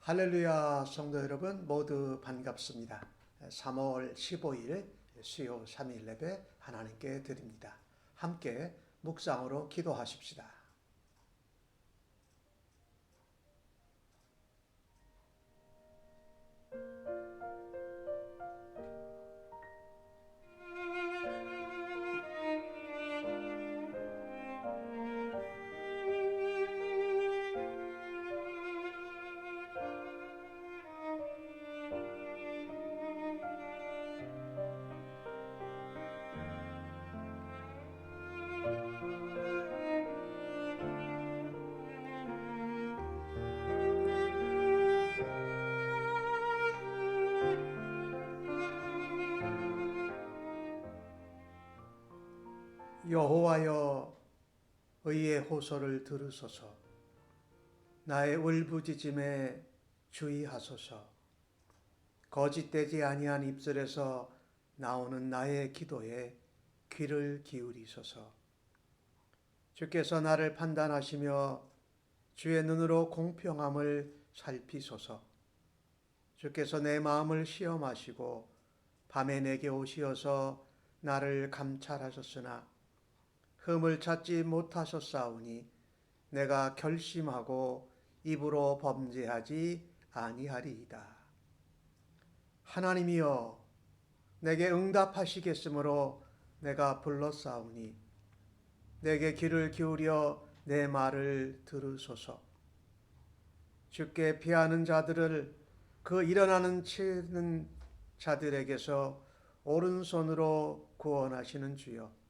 할렐루야 성도 여러분 모두 반갑습니다. 3월 15일 수요 3일 예배 하나님께 드립니다. 함께 묵상으로 기도하십시다. 여호와여 의의 호소를 들으소서. 나의 울부짖음에 주의하소서. 거짓되지 아니한 입술에서 나오는 나의 기도에 귀를 기울이소서. 주께서 나를 판단하시며 주의 눈으로 공평함을 살피소서. 주께서 내 마음을 시험하시고 밤에 내게 오시어서 나를 감찰하셨으나 흠을 찾지 못하셨사오니 내가 결심하고 입으로 범죄하지 아니하리이다. 하나님이여 내게 응답하시겠으므로 내가 불렀사오니 내게 귀를 기울여 내 말을 들으소서. 주께 피하는 자들을 그 일어나는 치는 자들에게서 오른손으로 구원하시는 주여,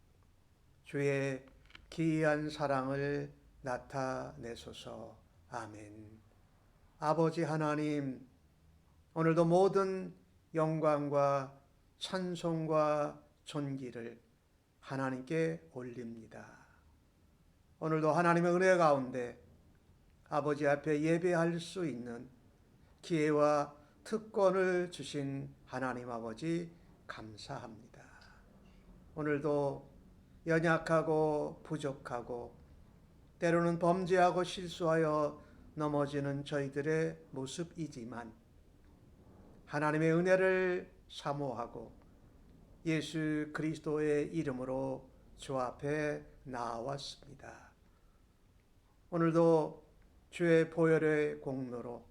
주의 기이한 사랑을 나타내소서. 아멘. 아버지 하나님, 오늘도 모든 영광과 찬송과 존귀를 하나님께 올립니다. 오늘도 하나님의 은혜 가운데 아버지 앞에 예배할 수 있는 기회와 특권을 주신 하나님 아버지 감사합니다. 오늘도 연약하고 부족하고 때로는 범죄하고 실수하여 넘어지는 저희들의 모습이지만 하나님의 은혜를 사모하고 예수 그리스도의 이름으로 주 앞에 나왔습니다. 오늘도 주의 보혈의 공로로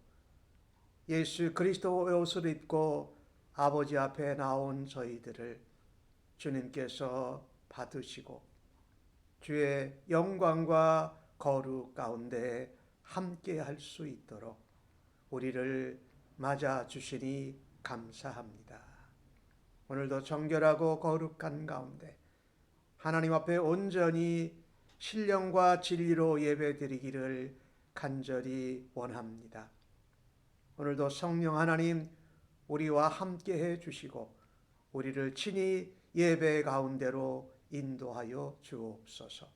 예수 그리스도의 옷을 입고 아버지 앞에 나온 저희들을 주님께서 받으시고 주의 영광과 거룩 가운데 함께 할 수 있도록 우리를 맞아 주시니 감사합니다. 오늘도 정결하고 거룩한 가운데 하나님 앞에 온전히 신령과 진리로 예배드리기를 간절히 원합니다. 오늘도 성령 하나님 우리와 함께 해 주시고 우리를 친히 예배 가운데로 인도하여 주옵소서.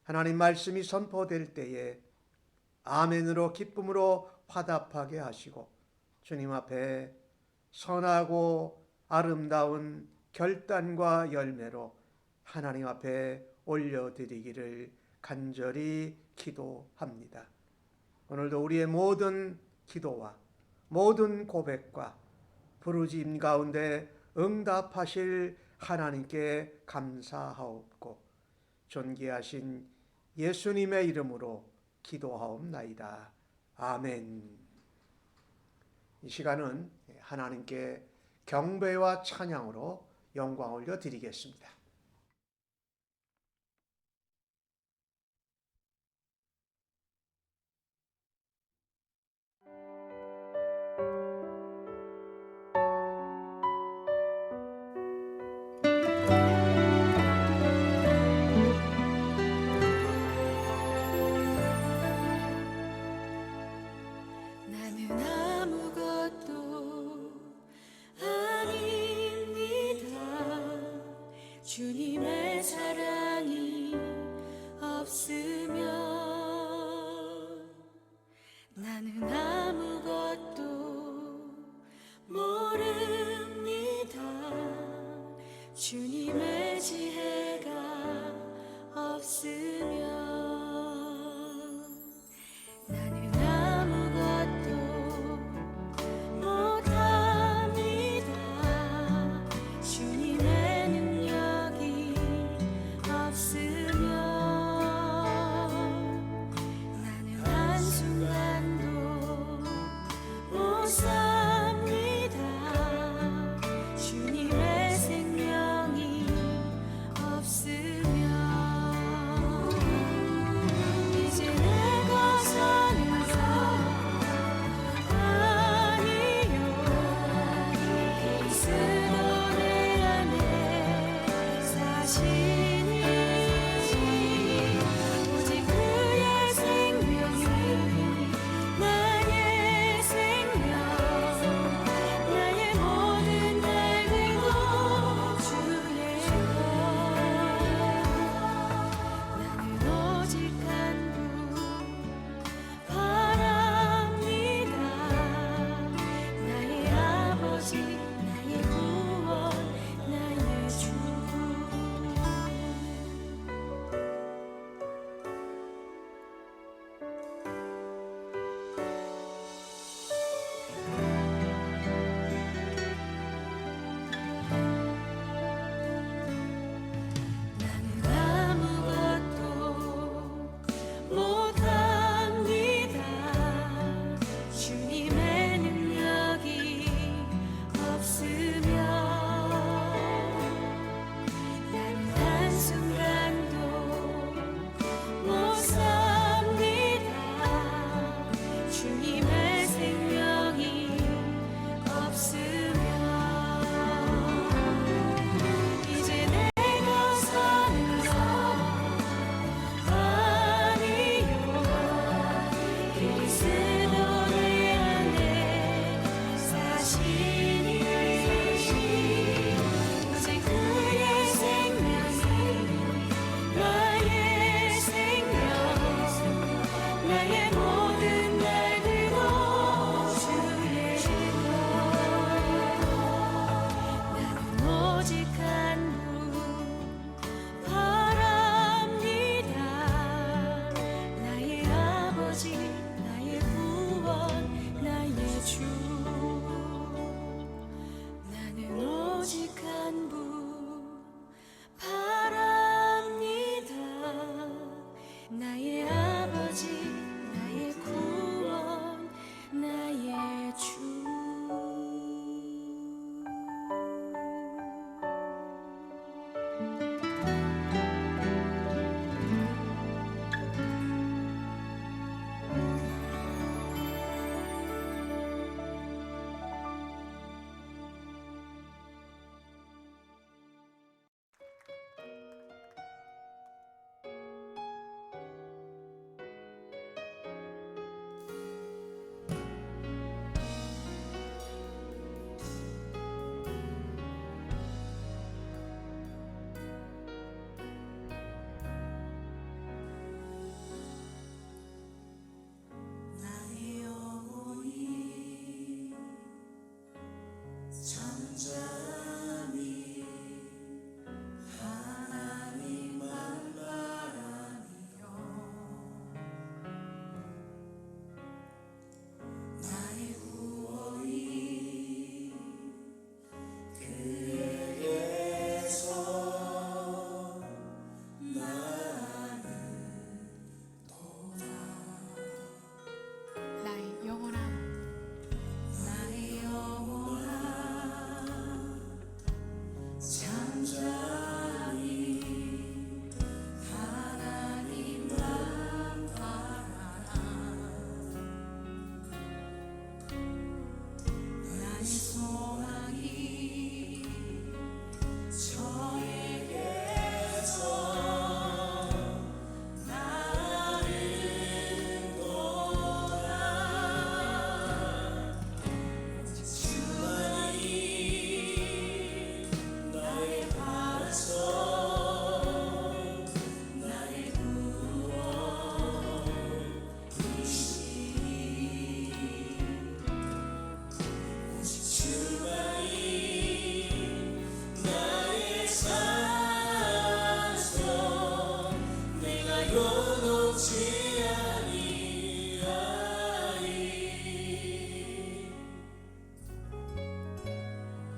하나님 말씀이 선포될 때에 아멘으로 기쁨으로 화답하게 하시고 주님 앞에 선하고 아름다운 결단과 열매로 하나님 앞에 올려드리기를 간절히 기도합니다. 오늘도 우리의 모든 기도와 모든 고백과 부르짖음 가운데 응답하실 하나님께 감사하옵고 존귀하신 예수님의 이름으로 기도하옵나이다. 아멘. 이 시간은 하나님께 경배와 찬양으로 영광 올려 드리겠습니다. 주님의 사랑이 없으면 나는 아무것도 모릅니다. 주님의 지혜가 없으면 나는 아무것도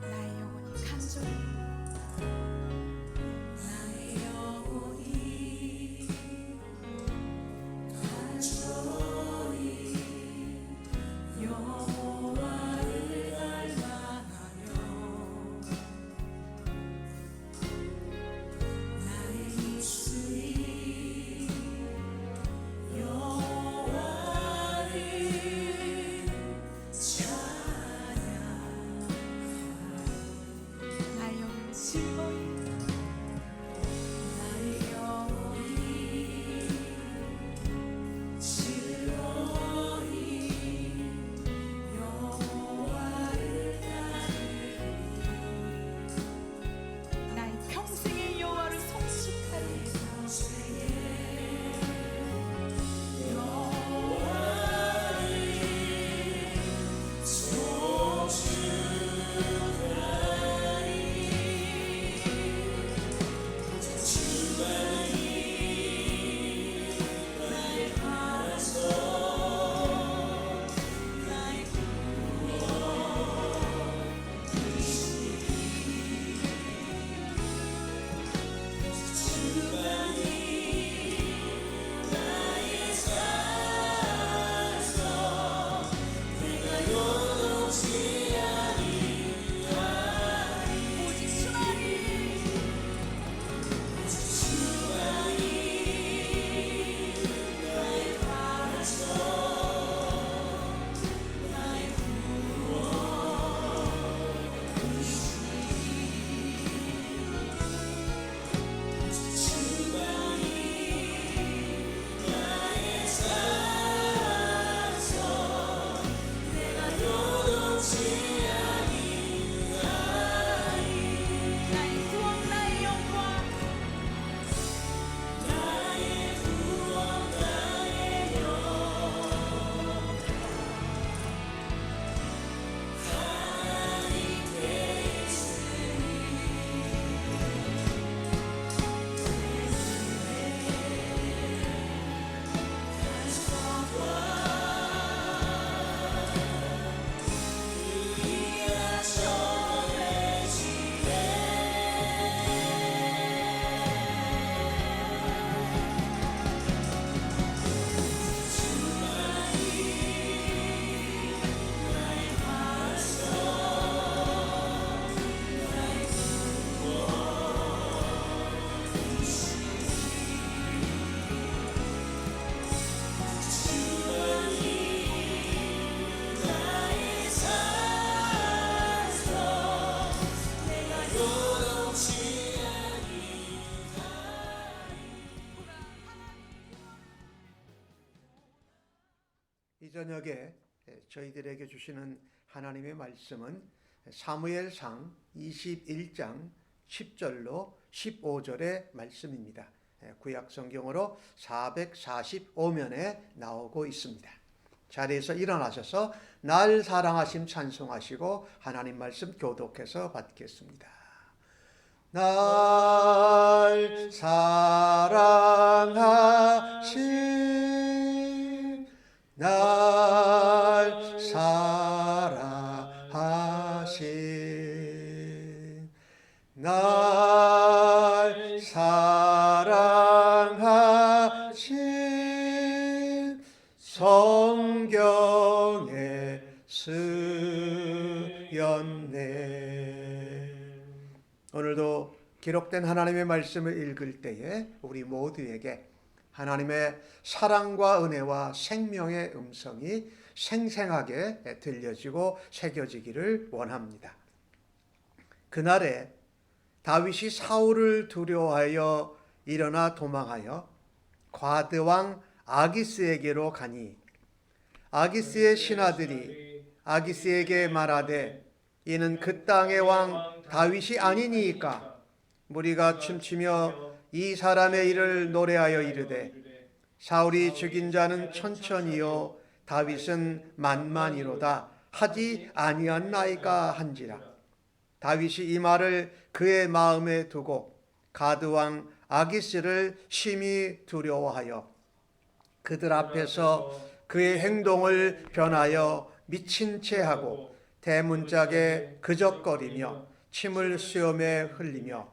나의 영혼이 간절히 나의 영혼이 간절히 여호와를 닮아가며 나의 입술이 여호와를 나의 영혼이 즐거이 나의 영혼이 즐거이 여호와를 따르리 나의 평생의 여호와를 송축하리 이 저녁에 저희들에게 주시는 하나님의 말씀은 사무엘상 21장 10절로 15절의 말씀입니다. 구약 성경으로 445면에 나오고 있습니다. 자리에서 일어나셔서 날 사랑하심 찬송하시고 하나님 말씀 교독해서 받겠습니다. 날 사랑하심 날 사랑하심 날 사랑하심 성경에 쓰였네. 오늘도 기록된 하나님의 말씀을 읽을 때에 우리 모두에게 하나님의 사랑과 은혜와 생명의 음성이 생생하게 들려지고 새겨지기를 원합니다. 그날에 다윗이 사울을 두려워하여 일어나 도망하여 과드왕 아기스에게로 가니 아기스의 신하들이 아기스에게 말하되 이는 그 땅의 왕 다윗이 아니니이까. 무리가 춤추며 이 사람의 일을 노래하여 이르되 사울이 죽인 자는 천천히요 다윗은 만만이로다 하지 아니었나이까 한지라. 다윗이 이 말을 그의 마음에 두고 가드왕 아기스를 심히 두려워하여 그들 앞에서 그의 행동을 변하여 미친 채 하고 대문짝에 그적거리며 침을 수염에 흘리며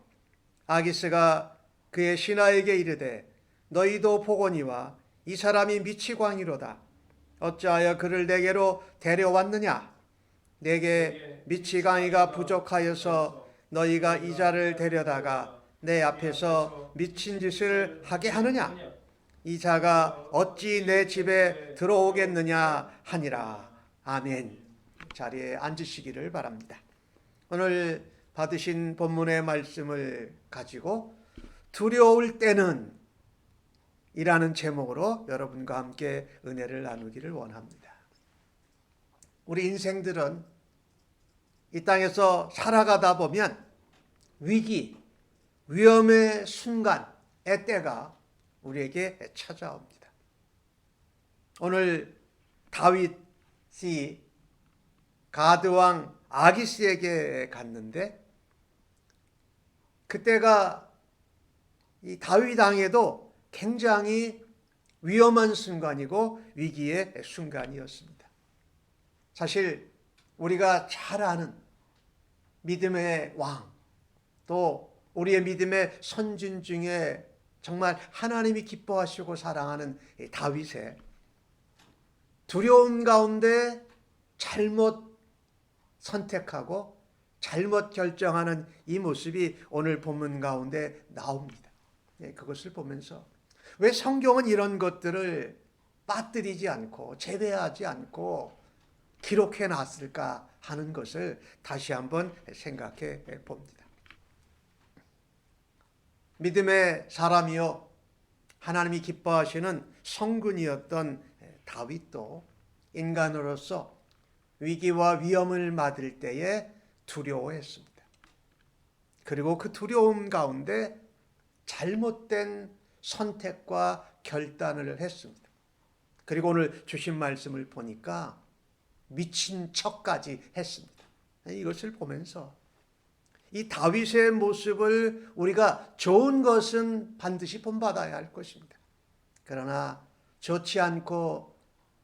아기스가 그의 신하에게 이르되 너희도 보거니와 이 사람이 미치광이로다. 어찌하여 그를 내게로 데려왔느냐? 내게 미치광이가 부족하여서 너희가 이 자를 데려다가 내 앞에서 미친 짓을 하게 하느냐? 이 자가 어찌 내 집에 들어오겠느냐 하니라. 아멘. 자리에 앉으시기를 바랍니다. 오늘 받으신 본문의 말씀을 가지고 두려울 때는 이라는 제목으로 여러분과 함께 은혜를 나누기를 원합니다. 우리 인생들은 이 땅에서 살아가다 보면 위기, 위험의 순간의 때가 우리에게 찾아옵니다. 오늘 다윗이 가드왕 아기스에게 갔는데 그때가 이 다윗 왕에도 굉장히 위험한 순간이고 위기의 순간이었습니다. 사실 우리가 잘 아는 믿음의 왕, 또 우리의 믿음의 선진 중에 정말 하나님이 기뻐하시고 사랑하는 다윗의 두려움 가운데 잘못 선택하고 잘못 결정하는 이 모습이 오늘 본문 가운데 나옵니다. 그것을 보면서 왜 성경은 이런 것들을 빠뜨리지 않고 제외하지 않고 기록해 놨을까 하는 것을 다시 한번 생각해 봅니다. 믿음의 사람이요 하나님이 기뻐하시는 성군이었던 다윗도 인간으로서 위기와 위험을 맞을 때에 두려워했습니다. 그리고 그 두려움 가운데 잘못된 선택과 결단을 했습니다. 그리고 오늘 주신 말씀을 보니까 미친 척까지 했습니다. 이것을 보면서 이 다윗의 모습을 우리가 좋은 것은 반드시 본받아야 할 것입니다. 그러나 좋지 않고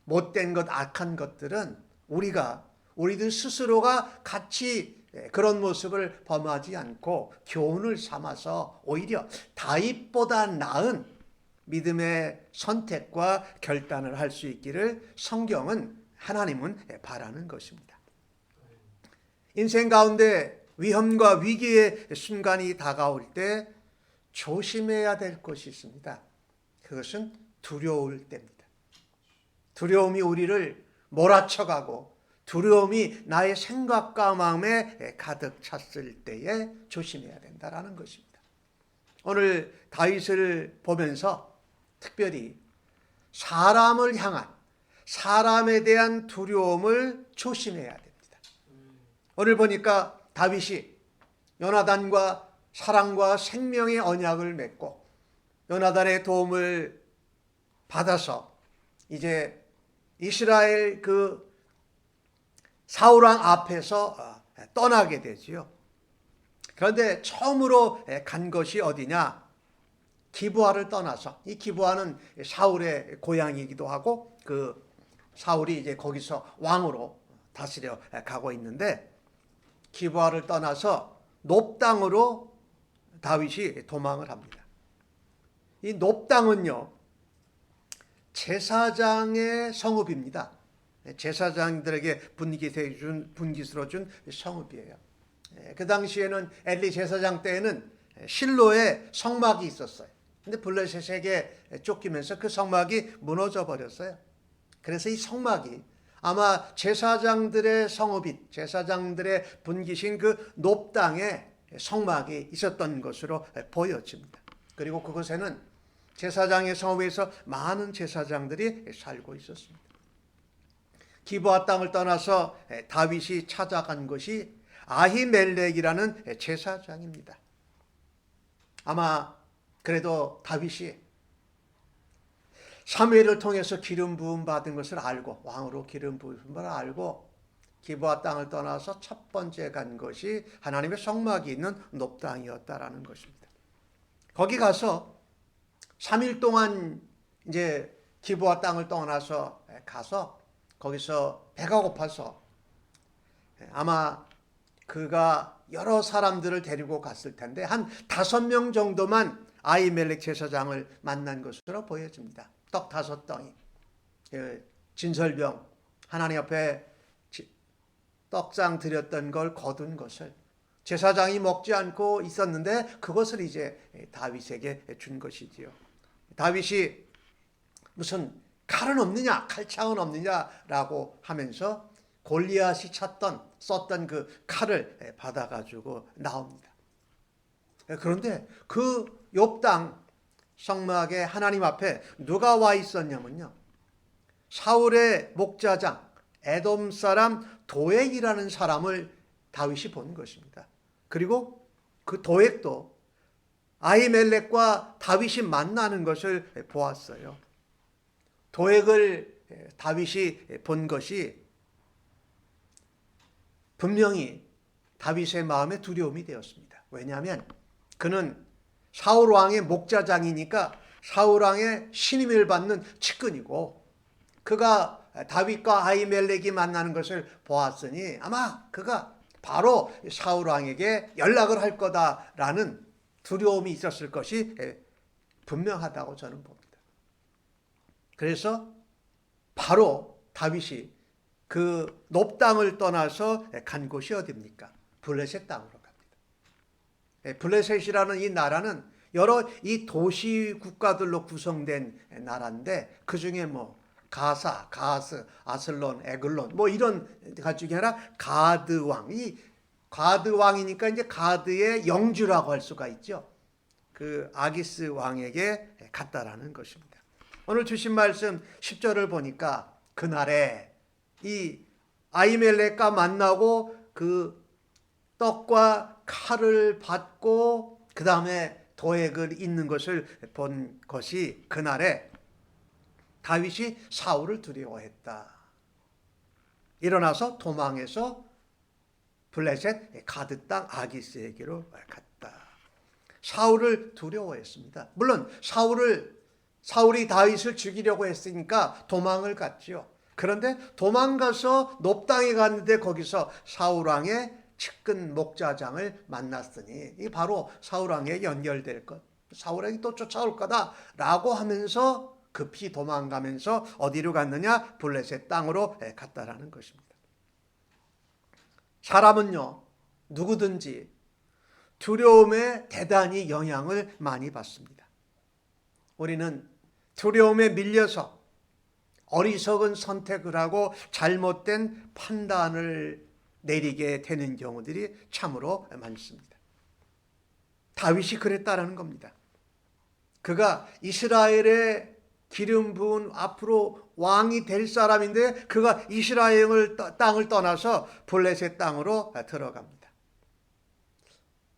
못된 것, 악한 것들은 우리들 스스로가 같이 그런 모습을 범하지 않고 교훈을 삼아서 오히려 다윗보다 나은 믿음의 선택과 결단을 할 수 있기를 하나님은 바라는 것입니다. 인생 가운데 위험과 위기의 순간이 다가올 때 조심해야 될 것이 있습니다. 그것은 두려울 때입니다. 두려움이 우리를 몰아쳐가고 두려움이 나의 생각과 마음에 가득 찼을 때에 조심해야 된다는 것입니다. 오늘 다윗을 보면서 특별히 사람을 향한 사람에 대한 두려움을 조심해야 됩니다. 오늘 보니까 다윗이 요나단과 사랑과 생명의 언약을 맺고 요나단의 도움을 받아서 이제 이스라엘 그 사울왕 앞에서 떠나게 되지요. 그런데 처음으로 간 것이 어디냐? 기브아를 떠나서, 이 기브아는 사울의 고향이기도 하고 그 사울이 이제 거기서 왕으로 다스려 가고 있는데 기브아를 떠나서 놉당으로 다윗이 도망을 합니다. 이 놉당은요 제사장의 성읍입니다. 제사장들에게 분깃으로 준 성읍이에요. 그 당시에는 엘리 제사장 때에는 실로에 성막이 있었어요. 근데 블레셋에게 쫓기면서 그 성막이 무너져 버렸어요. 그래서 이 성막이 아마 제사장들의 성읍인, 제사장들의 분깃인 그 놉당에 성막이 있었던 것으로 보여집니다. 그리고 그곳에는 제사장의 성읍에서 많은 제사장들이 살고 있었습니다. 기브아 땅을 떠나서 다윗이 찾아간 것이 아히멜렉이라는 제사장입니다. 아마 그래도 다윗이 사무엘을 통해서 기름 부음 받은 것을 알고 왕으로 기름 부음을 알고 기브아 땅을 떠나서 첫 번째 간 것이 하나님의 성막이 있는 놉당이었다라는 것입니다. 거기 가서 3일 동안 이제 기브와 땅을 떠나서 가서 거기서 배가 고파서 아마 그가 여러 사람들을 데리고 갔을 텐데 한 5명 정도만 아히멜렉 제사장을 만난 것으로 보여집니다. 떡 5덩이, 진설병, 하나님 앞에 떡상 드렸던 걸 거둔 것을 제사장이 먹지 않고 있었는데 그것을 이제 다윗에게 준 것이지요. 다윗이 무슨 칼은 없느냐, 칼창은 없느냐라고 하면서 골리앗이 썼던 그 칼을 받아가지고 나옵니다. 그런데 그 욥 땅 성막의 하나님 앞에 누가 와 있었냐면요, 사울의 목자장 에돔 사람 도액이라는 사람을 다윗이 본 것입니다. 그리고 그 도액도 아히멜렉과 다윗이 만나는 것을 보았어요. 도액을 다윗이 본 것이 분명히 다윗의 마음에 두려움이 되었습니다. 왜냐하면 그는 사울 왕의 목자장이니까 사울 왕의 신임을 받는 측근이고, 그가 다윗과 아히멜렉이 만나는 것을 보았으니 아마 그가 바로 사울 왕에게 연락을 할 거다라는 두려움이 있었을 것이 분명하다고 저는 봅니다. 그래서 바로 다윗이 그 놋 땅을 떠나서 간 곳이 어디입니까? 블레셋 땅으로 갑니다. 블레셋이라는 이 나라는 여러 이 도시 국가들로 구성된 나라인데, 그 중에 뭐 가사, 가스, 아슬론, 에글론 뭐 이런 가지고 아니라 가드 왕, 이 가드 왕이니까 이제 가드의 영주라고 할 수가 있죠. 그 아기스 왕에게 갔다라는 것입니다. 오늘 주신 말씀 10절을 보니까 그날에 이 아히멜렉과 만나고 그 떡과 칼을 받고 그 다음에 도액을 잇는 것을 본 것이, 그날에 다윗이 사울을 두려워했다. 일어나서 도망해서 블레셋 가드 땅 아기스에게로 갔다. 사울을 두려워했습니다. 물론 사울이 다윗을 죽이려고 했으니까 도망을 갔죠. 그런데 도망가서 놋 땅에 갔는데 거기서 사울 왕의 측근 목자장을 만났으니 이 바로 사울 왕에게 연결될 것, 사울 왕이 또 쫓아올 거다라고 하면서 급히 도망가면서 어디로 갔느냐? 블레셋 땅으로 갔다라는 것입니다. 사람은요, 누구든지 두려움에 대단히 영향을 많이 받습니다. 우리는 두려움에 밀려서 어리석은 선택을 하고 잘못된 판단을 내리게 되는 경우들이 참으로 많습니다. 다윗이 그랬다라는 겁니다. 그가 이스라엘의 기름 부은 앞으로 왕이 될 사람인데 그가 이스라엘 땅을 떠나서 블레셋 땅으로 들어갑니다.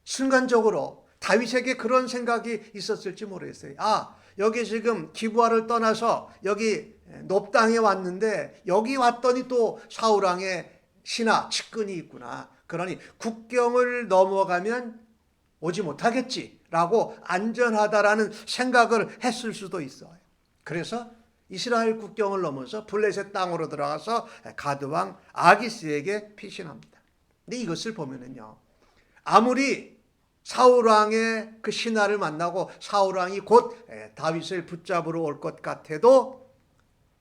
순간적으로 다윗에게 그런 생각이 있었을지 모르겠어요. 여기 지금 기브아를 떠나서 여기 놋 땅에 왔는데 여기 왔더니 또 사울 왕의 신하 측근이 있구나. 그러니 국경을 넘어가면 오지 못하겠지라고 안전하다라는 생각을 했을 수도 있어요. 그래서 이스라엘 국경을 넘어서 블레셋 땅으로 들어가서 가드왕 아기스에게 피신합니다. 근데 이것을 보면은요, 아무리 사울 왕의 그 신하를 만나고 사울 왕이 곧 다윗을 붙잡으러 올 것 같아도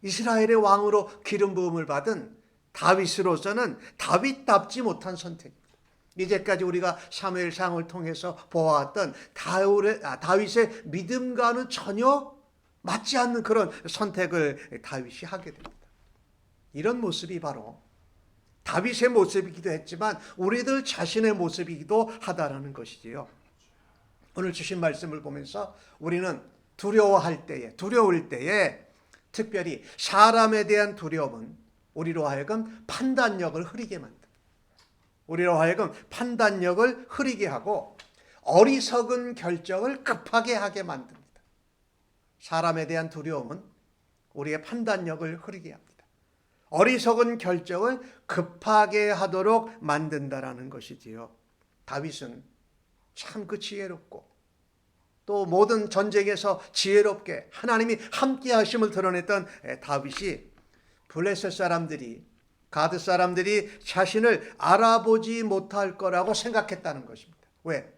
이스라엘의 왕으로 기름 부음을 받은 다윗으로서는 다윗답지 못한 선택입니다. 이제까지 우리가 사무엘상을 통해서 보아왔던 다윗의 믿음과는 전혀 맞지 않는 그런 선택을 다윗이 하게 됩니다. 이런 모습이 바로 다윗의 모습이기도 했지만 우리들 자신의 모습이기도 하다라는 것이지요. 오늘 주신 말씀을 보면서 우리는 두려울 때에 특별히 사람에 대한 두려움은 우리로 하여금 판단력을 흐리게 만듭니다. 우리로 하여금 판단력을 흐리게 하고 어리석은 결정을 급하게 하게 만듭니다. 사람에 대한 두려움은 우리의 판단력을 흐리게 합니다. 어리석은 결정을 급하게 하도록 만든다라는 것이지요. 다윗은 참 그 지혜롭고 또 모든 전쟁에서 지혜롭게 하나님이 함께 하심을 드러냈던 다윗이 블레셋 사람들이, 가드 사람들이 자신을 알아보지 못할 거라고 생각했다는 것입니다. 왜?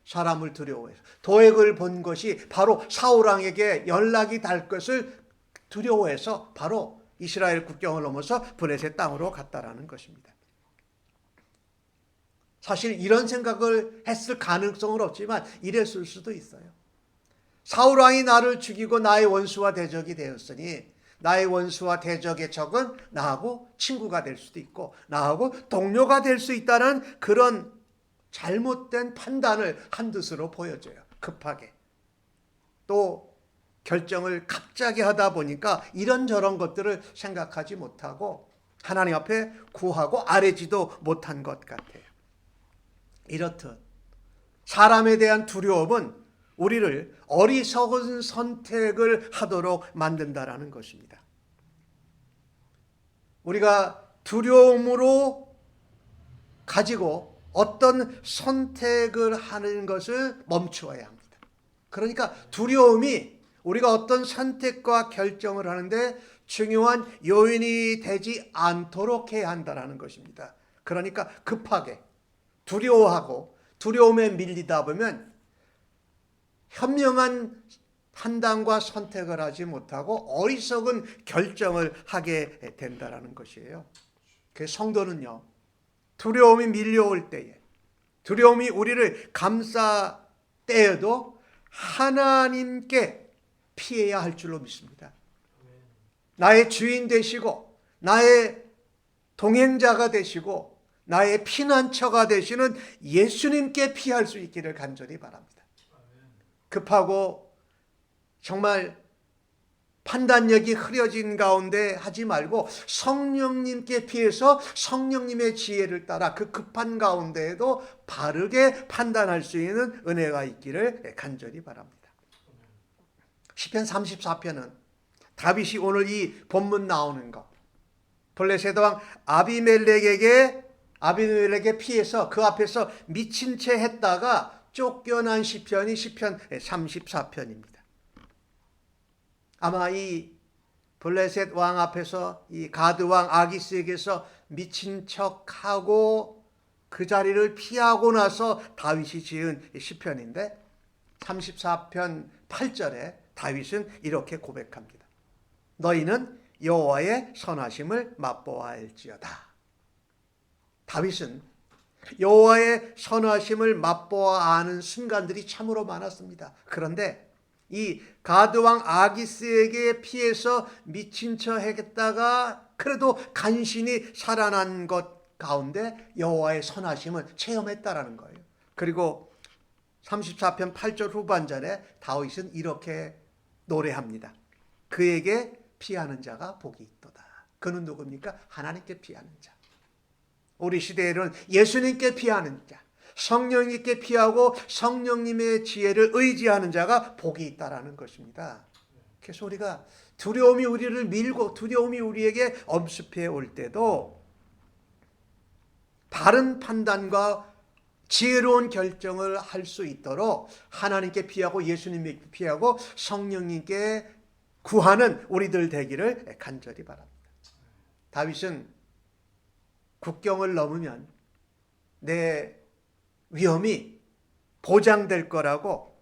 사람을 두려워해서. 도액을 본 것이 바로 사울왕에게 연락이 닿을 것을 두려워해서 바로 이스라엘 국경을 넘어서 블레셋 땅으로 갔다라는 것입니다. 사실 이런 생각을 했을 가능성은 없지만 이랬을 수도 있어요. 사울왕이 나를 죽이고 나의 원수와 대적이 되었으니 나의 원수와 대적의 적은 나하고 친구가 될 수도 있고 나하고 동료가 될 수 있다는 그런 잘못된 판단을 한뜻으로 보여줘요. 급하게. 또 결정을 갑자기 하다 보니까 이런저런 것들을 생각하지 못하고 하나님 앞에 구하고 아뢰지도 못한 것 같아요. 이렇듯 사람에 대한 두려움은 우리를 어리석은 선택을 하도록 만든다라는 것입니다. 우리가 두려움으로 가지고 어떤 선택을 하는 것을 멈추어야 합니다. 그러니까 두려움이 우리가 어떤 선택과 결정을 하는데 중요한 요인이 되지 않도록 해야 한다는 것입니다. 그러니까 급하게 두려워하고 두려움에 밀리다 보면 현명한 판단과 선택을 하지 못하고 어리석은 결정을 하게 된다는 것이에요. 그래서 성도는요, 두려움이 밀려올 때에, 두려움이 우리를 감싸 때에도 하나님께 피해야 할 줄로 믿습니다. 나의 주인 되시고 나의 동행자가 되시고 나의 피난처가 되시는 예수님께 피할 수 있기를 간절히 바랍니다. 급하고 정말 판단력이 흐려진 가운데 하지 말고 성령님께 피해서 성령님의 지혜를 따라 그 급한 가운데에도 바르게 판단할 수 있는 은혜가 있기를 간절히 바랍니다. 시편 34편은 다윗이 오늘 이 본문 나오는 것, 블레셋 왕 아비멜렉에게 피해서 그 앞에서 미친 채 했다가 쫓겨난 시편이 시편 34편입니다. 아마 이 블레셋 왕 앞에서 이 가드 왕 아기스에게서 미친 척하고 그 자리를 피하고 나서 다윗이 지은 시편인데 34편 8절에 다윗은 이렇게 고백합니다. 너희는 여호와의 선하심을 맛보아할지어다. 다윗은 여호와의 선하심을 맛보아 아는 순간들이 참으로 많았습니다. 그런데 이 가드왕 아기스에게 피해서 미친 척 했다가 그래도 간신히 살아난 것 가운데 여호와의 선하심을 체험했다라는 거예요. 그리고 34편 8절 후반절에 다윗은 이렇게 노래합니다. 그에게 피하는 자가 복이 있도다. 그는 누굽니까? 하나님께 피하는 자. 우리 시대에는 예수님께 피하는 자, 성령님께 피하고 성령님의 지혜를 의지하는 자가 복이 있다라는 것입니다. 그래서 우리가 두려움이 우리를 밀고 두려움이 우리에게 엄습해 올 때도 바른 판단과 지혜로운 결정을 할 수 있도록 하나님께 피하고 예수님께 피하고 성령님께 구하는 우리들 되기를 간절히 바랍니다. 다윗은 국경을 넘으면 내 위험이 보장될 거라고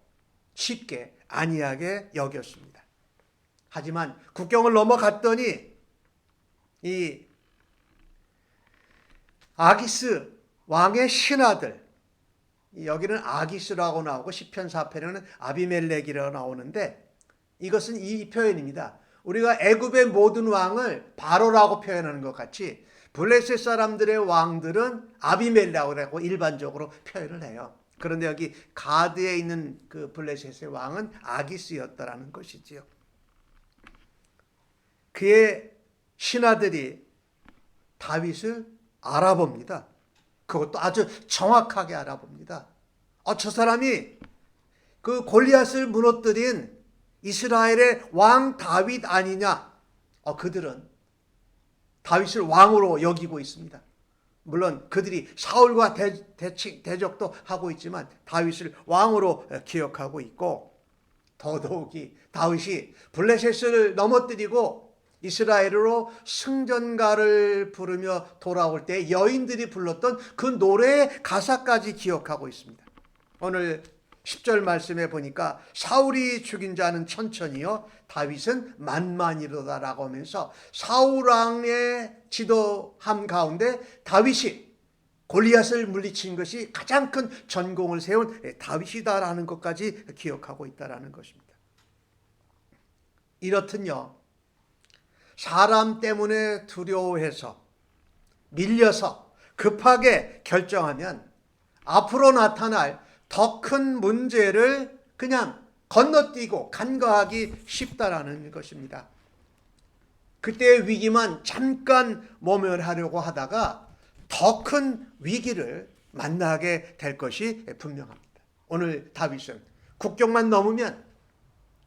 쉽게 안이하게 여겼습니다. 하지만 국경을 넘어갔더니 이 아기스 왕의 신하들, 여기는 아기스라고 나오고 시편 4편에는 아비멜렉이라고 나오는데 이것은 이 표현입니다. 우리가 애굽의 모든 왕을 바로라고 표현하는 것 같이 블레셋 사람들의 왕들은 아비멜렉이라고 일반적으로 표현을 해요. 그런데 여기 가드에 있는 그 블레셋의 왕은 아기스였다라는 것이지요. 그의 신하들이 다윗을 알아봅니다. 그것도 아주 정확하게 알아봅니다. 저 사람이 그 골리앗을 무너뜨린 이스라엘의 왕 다윗 아니냐? 그들은 다윗을 왕으로 여기고 있습니다. 물론 그들이 사울과 대적도 하고 있지만 다윗을 왕으로 기억하고 있고 더더욱이 다윗이 블레셋을 넘어뜨리고 이스라엘으로 승전가를 부르며 돌아올 때 여인들이 불렀던 그 노래의 가사까지 기억하고 있습니다. 오늘 10절 말씀에 보니까 사울이 죽인 자는 천천히요 다윗은 만만이로다라고 하면서 사울 왕의 지도함 가운데 다윗이 골리앗을 물리친 것이 가장 큰 전공을 세운 다윗이다라는 것까지 기억하고 있다라는 것입니다. 이렇듯요 사람 때문에 두려워해서 밀려서 급하게 결정하면 앞으로 나타날 더 큰 문제를 그냥 건너뛰고 간과하기 쉽다라는 것입니다. 그때의 위기만 잠깐 모면하려고 하다가 더 큰 위기를 만나게 될 것이 분명합니다. 오늘 다윗은 국경만 넘으면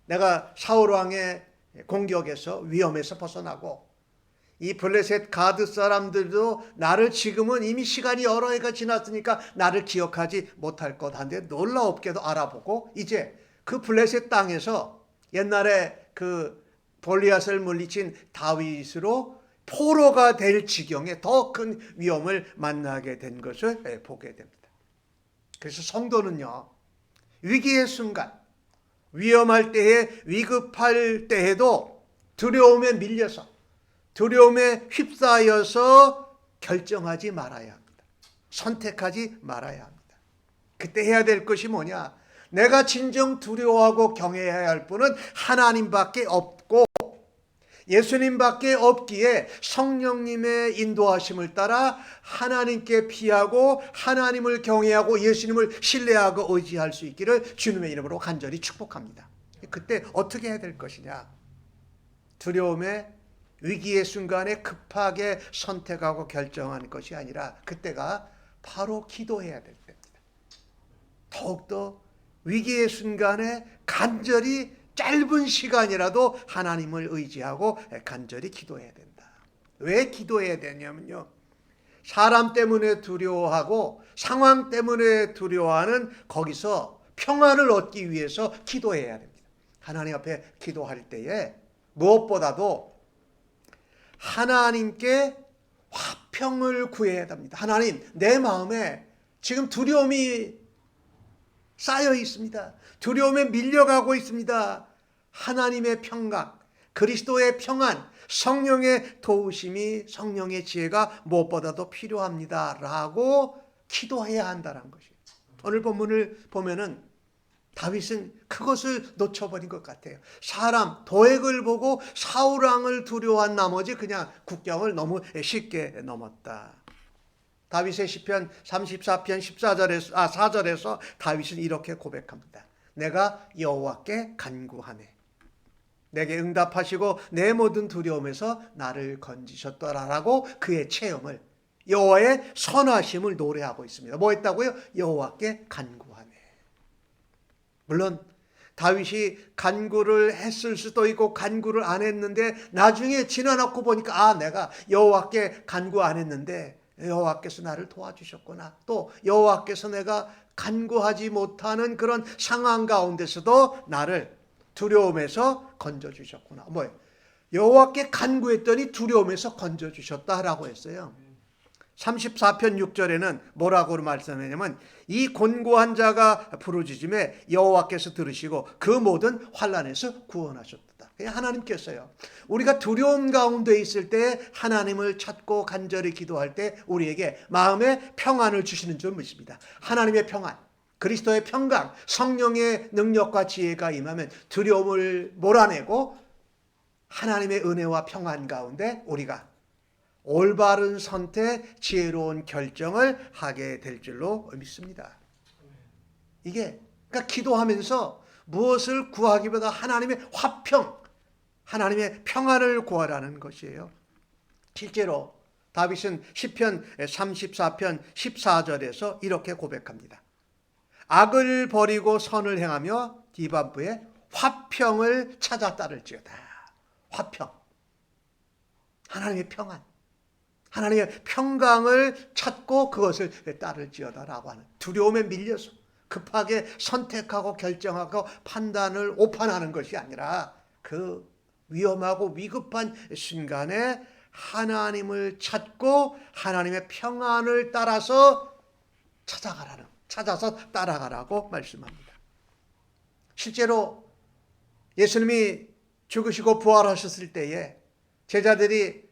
내가 사울 왕의 공격에서 위험에서 벗어나고 이 블레셋 가드 사람들도 나를 지금은 이미 시간이 여러 해가 지났으니까 나를 기억하지 못할 것 한데 놀라웠게도 알아보고 이제 그 블레셋 땅에서 옛날에 그 골리앗을 물리친 다윗으로 포로가 될 지경에 더 큰 위험을 만나게 된 것을 보게 됩니다. 그래서 성도는요 위기의 순간 위험할 때에 위급할 때에도 두려움에 밀려서 두려움에 휩싸여서 결정하지 말아야 합니다. 선택하지 말아야 합니다. 그때 해야 될 것이 뭐냐? 내가 진정 두려워하고 경외해야 할 분은 하나님밖에 없고 예수님밖에 없기에 성령님의 인도하심을 따라 하나님께 피하고 하나님을 경외하고 예수님을 신뢰하고 의지할 수 있기를 주님의 이름으로 간절히 축복합니다. 그때 어떻게 해야 될 것이냐? 두려움의 위기의 순간에 급하게 선택하고 결정하는 것이 아니라 그때가 바로 기도해야 될 때입니다. 더욱더 위기의 순간에 간절히 짧은 시간이라도 하나님을 의지하고 간절히 기도해야 된다. 왜 기도해야 되냐면요. 사람 때문에 두려워하고 상황 때문에 두려워하는 거기서 평안을 얻기 위해서 기도해야 됩니다. 하나님 앞에 기도할 때에 무엇보다도 하나님께 화평을 구해야 합니다. 하나님, 내 마음에 지금 두려움이 쌓여 있습니다. 두려움에 밀려가고 있습니다. 하나님의 평강, 그리스도의 평안, 성령의 도우심이 성령의 지혜가 무엇보다도 필요합니다. 라고 기도해야 한다는 것이에요. 오늘 본문을 보면은 다윗은 그것을 놓쳐버린 것 같아요. 사람, 도액을 보고 사울 왕을 두려워한 나머지 그냥 국경을 너무 쉽게 넘었다. 다윗의 시편 34편 4절에서 다윗은 이렇게 고백합니다. 내가 여호와께 간구하네. 내게 응답하시고 내 모든 두려움에서 나를 건지셨더라라고 그의 체험을 여호와의 선하심을 노래하고 있습니다. 뭐 했다고요? 여호와께 간구하네. 물론 다윗이 간구를 했을 수도 있고 간구를 안 했는데 나중에 지나놓고 보니까 내가 여호와께 간구 안 했는데 여호와께서 나를 도와주셨구나. 또 여호와께서 내가 간구하지 못하는 그런 상황 가운데서도 나를 두려움에서 건져주셨구나. 뭐예요? 여호와께 간구했더니 두려움에서 건져주셨다라고 했어요. 34편 6절에는 뭐라고 말씀하냐면 이 곤고한 자가 부르짖음에 여호와께서 들으시고 그 모든 환난에서 구원하셨다. 하나님께서요. 우리가 두려움 가운데 있을 때 하나님을 찾고 간절히 기도할 때 우리에게 마음의 평안을 주시는 줄 믿습니다. 하나님의 평안, 그리스도의 평강, 성령의 능력과 지혜가 임하면 두려움을 몰아내고 하나님의 은혜와 평안 가운데 우리가 올바른 선택, 지혜로운 결정을 하게 될 줄로 믿습니다. 이게 그러니까 기도하면서 무엇을 구하기보다 하나님의 화평, 하나님의 평안을 구하라는 것이에요. 실제로 다윗은 시편 34편 14절에서 이렇게 고백합니다. 악을 버리고 선을 행하며 뒤반부에 화평을 찾아 따를지어다. 화평, 하나님의 평안, 하나님의 평강을 찾고 그것을 따를지어다라고 하는 두려움에 밀려서 급하게 선택하고 결정하고 판단을 오판하는 것이 아니라 그 위험하고 위급한 순간에 하나님을 찾고 하나님의 평안을 따라서 찾아서 따라가라고 말씀합니다. 실제로 예수님이 죽으시고 부활하셨을 때에 제자들이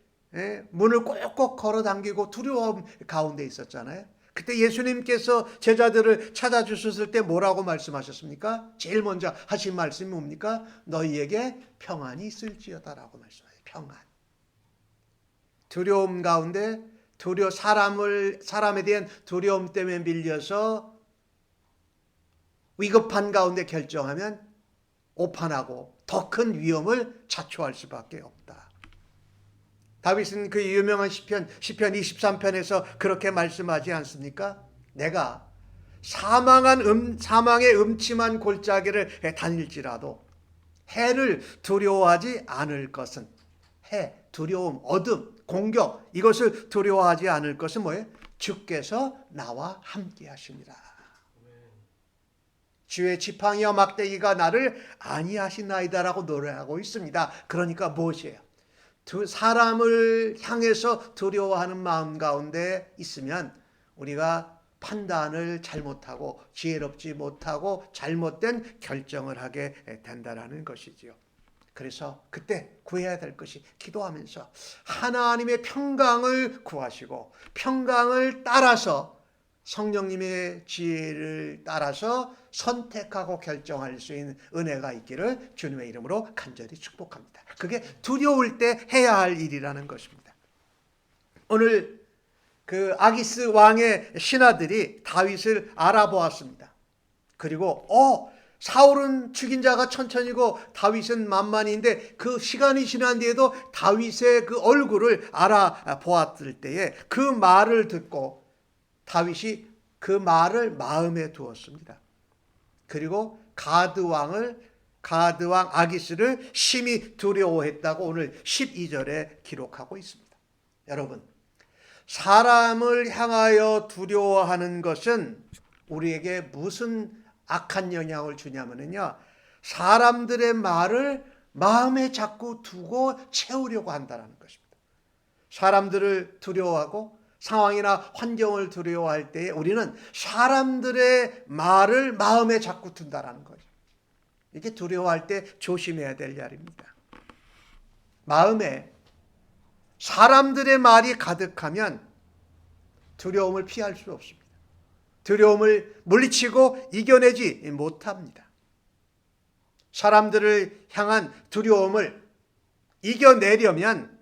문을 꼭꼭 걸어 당기고 두려움 가운데 있었잖아요. 그때 예수님께서 제자들을 찾아주셨을 때 뭐라고 말씀하셨습니까? 제일 먼저 하신 말씀이 뭡니까? 너희에게 평안이 있을지어다라고 말씀하세요. 평안. 두려움 가운데 사람에 대한 두려움 때문에 밀려서 위급한 가운데 결정하면 오판하고 더 큰 위험을 자초할 수밖에 없다. 다윗은 그 유명한 시편 23편에서 그렇게 말씀하지 않습니까? 내가 사망의 음침한 골짜기를 다닐지라도 해를 두려워하지 않을 것은, 해, 두려움, 어둠, 공격, 이것을 두려워하지 않을 것은 뭐예요? 주께서 나와 함께 하십니다. 주의 지팡이와 막대기가 나를 안위하시나이다라고 노래하고 있습니다. 그러니까 무엇이에요? 사람을 향해서 두려워하는 마음 가운데 있으면 우리가 판단을 잘못하고 지혜롭지 못하고 잘못된 결정을 하게 된다는 것이지요. 그래서 그때 구해야 될 것이 기도하면서 하나님의 평강을 구하시고 평강을 따라서 성령님의 지혜를 따라서 선택하고 결정할 수 있는 은혜가 있기를 주님의 이름으로 간절히 축복합니다. 그게 두려울 때 해야 할 일이라는 것입니다. 오늘 그 아기스 왕의 신하들이 다윗을 알아보았습니다. 그리고 사울은 죽인 자가 천천히고 다윗은 만만인데 그 시간이 지난 뒤에도 다윗의 그 얼굴을 알아보았을 때에 그 말을 듣고 다윗이 그 말을 마음에 두었습니다. 그리고 가드 왕 아기스를 심히 두려워했다고 오늘 12절에 기록하고 있습니다. 여러분, 사람을 향하여 두려워하는 것은 우리에게 무슨 악한 영향을 주냐면요, 사람들의 말을 마음에 자꾸 두고 채우려고 한다는 것입니다. 사람들을 두려워하고 상황이나 환경을 두려워할 때에 우리는 사람들의 말을 마음에 자꾸 둔다는 거죠. 이게 두려워할 때 조심해야 될 일입니다. 마음에 사람들의 말이 가득하면 두려움을 피할 수 없습니다. 두려움을 물리치고 이겨내지 못합니다. 사람들을 향한 두려움을 이겨내려면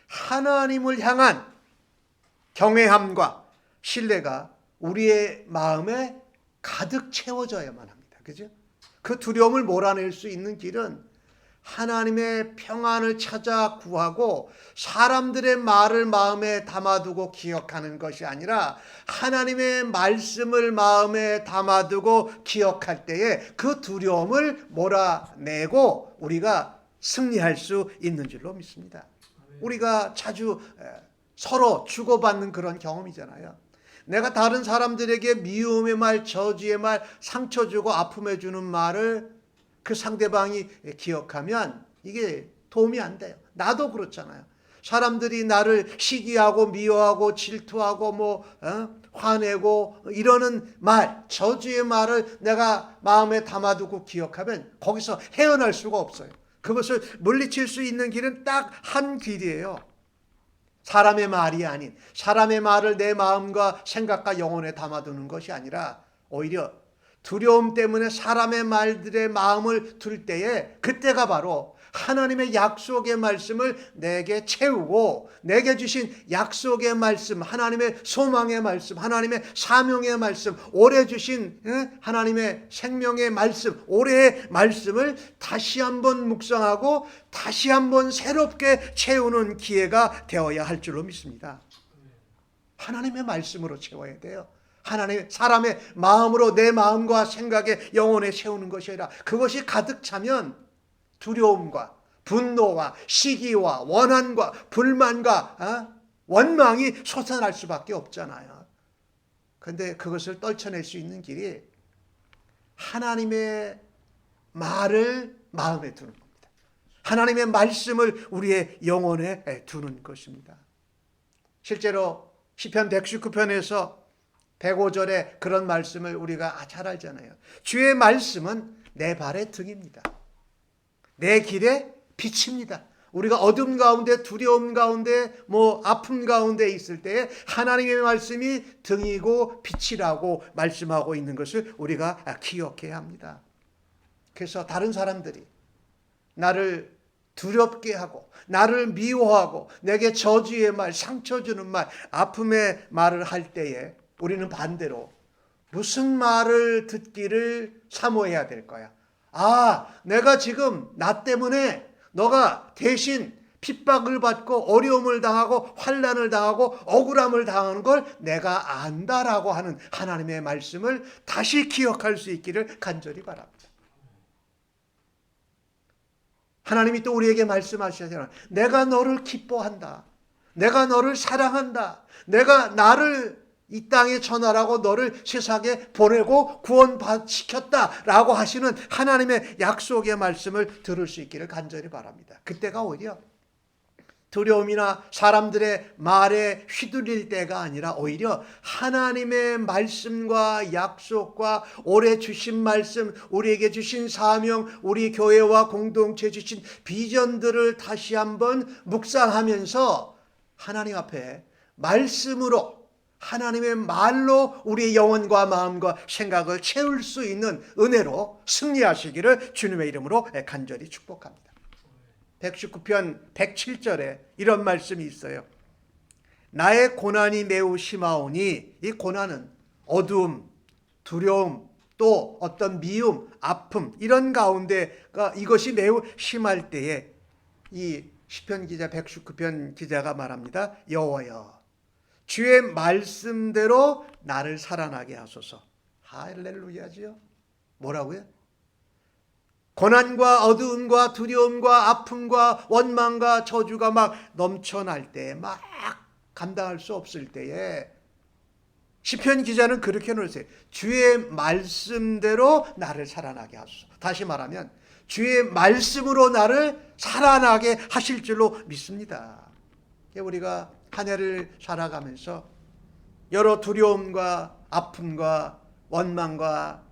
하나님을 향한 경외함과 신뢰가 우리의 마음에 가득 채워져야만 합니다. 그죠? 그 두려움을 몰아낼 수 있는 길은 하나님의 평안을 찾아 구하고 사람들의 말을 마음에 담아두고 기억하는 것이 아니라 하나님의 말씀을 마음에 담아두고 기억할 때에 그 두려움을 몰아내고 우리가 승리할 수 있는 줄로 믿습니다. 우리가 자주 서로 주고받는 그런 경험이잖아요. 내가 다른 사람들에게 미움의 말, 저주의 말, 상처 주고 아픔해 주는 말을 그 상대방이 기억하면 이게 도움이 안 돼요. 나도 그렇잖아요. 사람들이 나를 시기하고 미워하고 질투하고 화내고 이러는 말, 저주의 말을 내가 마음에 담아두고 기억하면 거기서 헤어날 수가 없어요. 그것을 물리칠 수 있는 길은 딱 한 길이에요. 사람의 말이 아닌, 사람의 말을 내 마음과 생각과 영혼에 담아두는 것이 아니라 오히려 두려움 때문에 사람의 말들의 마음을 둘 때에 그때가 바로 하나님의 약속의 말씀을 내게 채우고 내게 주신 약속의 말씀, 하나님의 소망의 말씀, 하나님의 사명의 말씀, 오래 주신 하나님의 생명의 말씀, 올해의 말씀을 다시 한번 묵상하고 다시 한번 새롭게 채우는 기회가 되어야 할 줄로 믿습니다. 하나님의 말씀으로 채워야 돼요. 하나님, 사람의 마음으로 내 마음과 생각에 영혼에 채우는 것이 아니라 그것이 가득 차면 두려움과 분노와 시기와 원한과 불만과 원망이 솟아날 수밖에 없잖아요. 그런데 그것을 떨쳐낼 수 있는 길이 하나님의 말을 마음에 두는 겁니다. 하나님의 말씀을 우리의 영혼에 두는 것입니다. 실제로 시편 119편에서 105절에 그런 말씀을 우리가 잘 알잖아요. 주의 말씀은 내 발의 등입니다. 내 길의 빛입니다. 우리가 어둠 가운데, 두려움 가운데, 아픔 가운데 있을 때에 하나님의 말씀이 등이고 빛이라고 말씀하고 있는 것을 우리가 기억해야 합니다. 그래서 다른 사람들이 나를 두렵게 하고 나를 미워하고 내게 저주의 말, 상처 주는 말, 아픔의 말을 할 때에 우리는 반대로 무슨 말을 듣기를 사모해야 될 거야. 내가 지금 나 때문에 너가 대신 핍박을 받고 어려움을 당하고 환난을 당하고 억울함을 당하는 걸 내가 안다라고 하는 하나님의 말씀을 다시 기억할 수 있기를 간절히 바랍니다. 하나님이 또 우리에게 말씀하시잖아요. 내가 너를 기뻐한다. 내가 너를 사랑한다. 내가 나를 이 땅에 전하라고 너를 세상에 보내고 구원시켰다라고 하시는 하나님의 약속의 말씀을 들을 수 있기를 간절히 바랍니다. 그때가 오히려 두려움이나 사람들의 말에 휘둘릴 때가 아니라 오히려 하나님의 말씀과 약속과 올해 주신 말씀, 우리에게 주신 사명, 우리 교회와 공동체 주신 비전들을 다시 한번 묵상하면서 하나님 앞에 말씀으로, 하나님의 말로 우리의 영혼과 마음과 생각을 채울 수 있는 은혜로 승리하시기를 주님의 이름으로 간절히 축복합니다. 119편 107절에 이런 말씀이 있어요. 나의 고난이 매우 심하오니, 이 고난은 어두움, 두려움, 또 어떤 미움, 아픔 이런 가운데가 이것이 매우 심할 때에 이 시편 기자 119편 기자가 말합니다. 여호와여 주의 말씀대로 나를 살아나게 하소서. 할렐루야지요. 뭐라고요? 고난과 어두움과 두려움과 아픔과 원망과 저주가 막 넘쳐날 때, 막 감당할 수 없을 때에 시편 기자는 그렇게 놓으세요. 주의 말씀대로 나를 살아나게 하소서. 다시 말하면 주의 말씀으로 나를 살아나게 하실 줄로 믿습니다. 우리가 한 해를 살아가면서 여러 두려움과 아픔과 원망과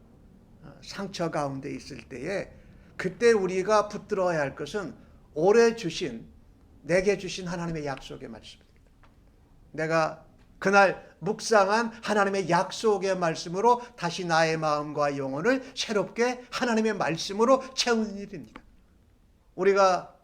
상처 가운데 있을 때에 그때 우리가 붙들어야 할 것은 올해 내게 주신 하나님의 약속의 말씀입니다. 내가 그날 묵상한 하나님의 약속의 말씀으로 다시 나의 마음과 영혼을 새롭게 하나님의 말씀으로 채우는 일입니다. 우리가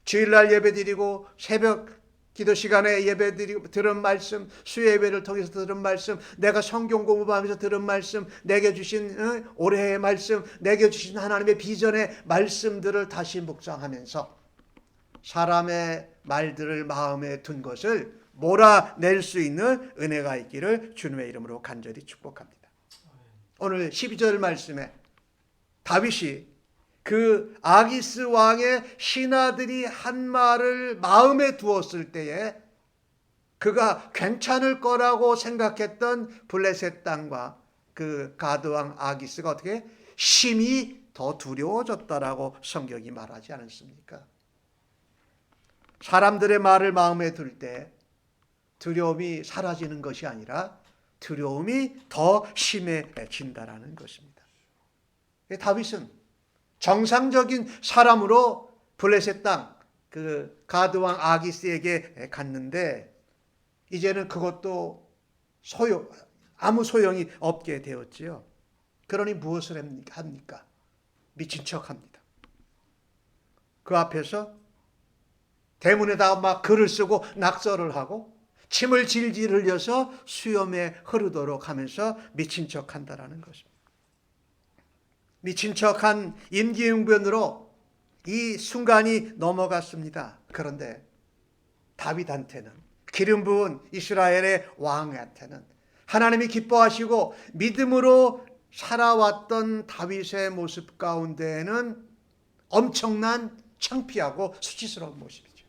주일날 예배드리고 새벽 기도 시간에 예배드리고 들은 말씀, 수요예배를 통해서 들은 말씀, 내가 성경 공부하면서 들은 말씀, 내게 주신 올해의 말씀, 내게 주신 하나님의 비전의 말씀들을 다시 묵상하면서 사람의 말들을 마음에 둔 것을 몰아낼 수 있는 은혜가 있기를 주님의 이름으로 간절히 축복합니다. 오늘 12절 말씀에 다윗이 그 아기스 왕의 신하들이 한 말을 마음에 두었을 때에 그가 괜찮을 거라고 생각했던 블레셋 땅과 그 가드 왕 아기스가 어떻게 심히 더 두려워졌다라고 성경이 말하지 않았습니까? 사람들의 말을 마음에 둘 때 두려움이 사라지는 것이 아니라 두려움이 더 심해진다라는 것입니다. 다윗은 정상적인 사람으로 블레셋 땅 그 가드 왕 아기스에게 갔는데 이제는 그것도 아무 소용이 없게 되었지요. 그러니 무엇을 합니까? 미친 척합니다. 그 앞에서 대문에다가 막 글을 쓰고 낙서를 하고 침을 질질 흘려서 수염에 흐르도록 하면서 미친 척한다라는 것입니다. 미친 척한 임기응변으로 이 순간이 넘어갔습니다. 그런데 다윗한테는, 기름 부은 이스라엘의 왕한테는, 하나님이 기뻐하시고 믿음으로 살아왔던 다윗의 모습 가운데에는 엄청난 창피하고 수치스러운 모습이죠.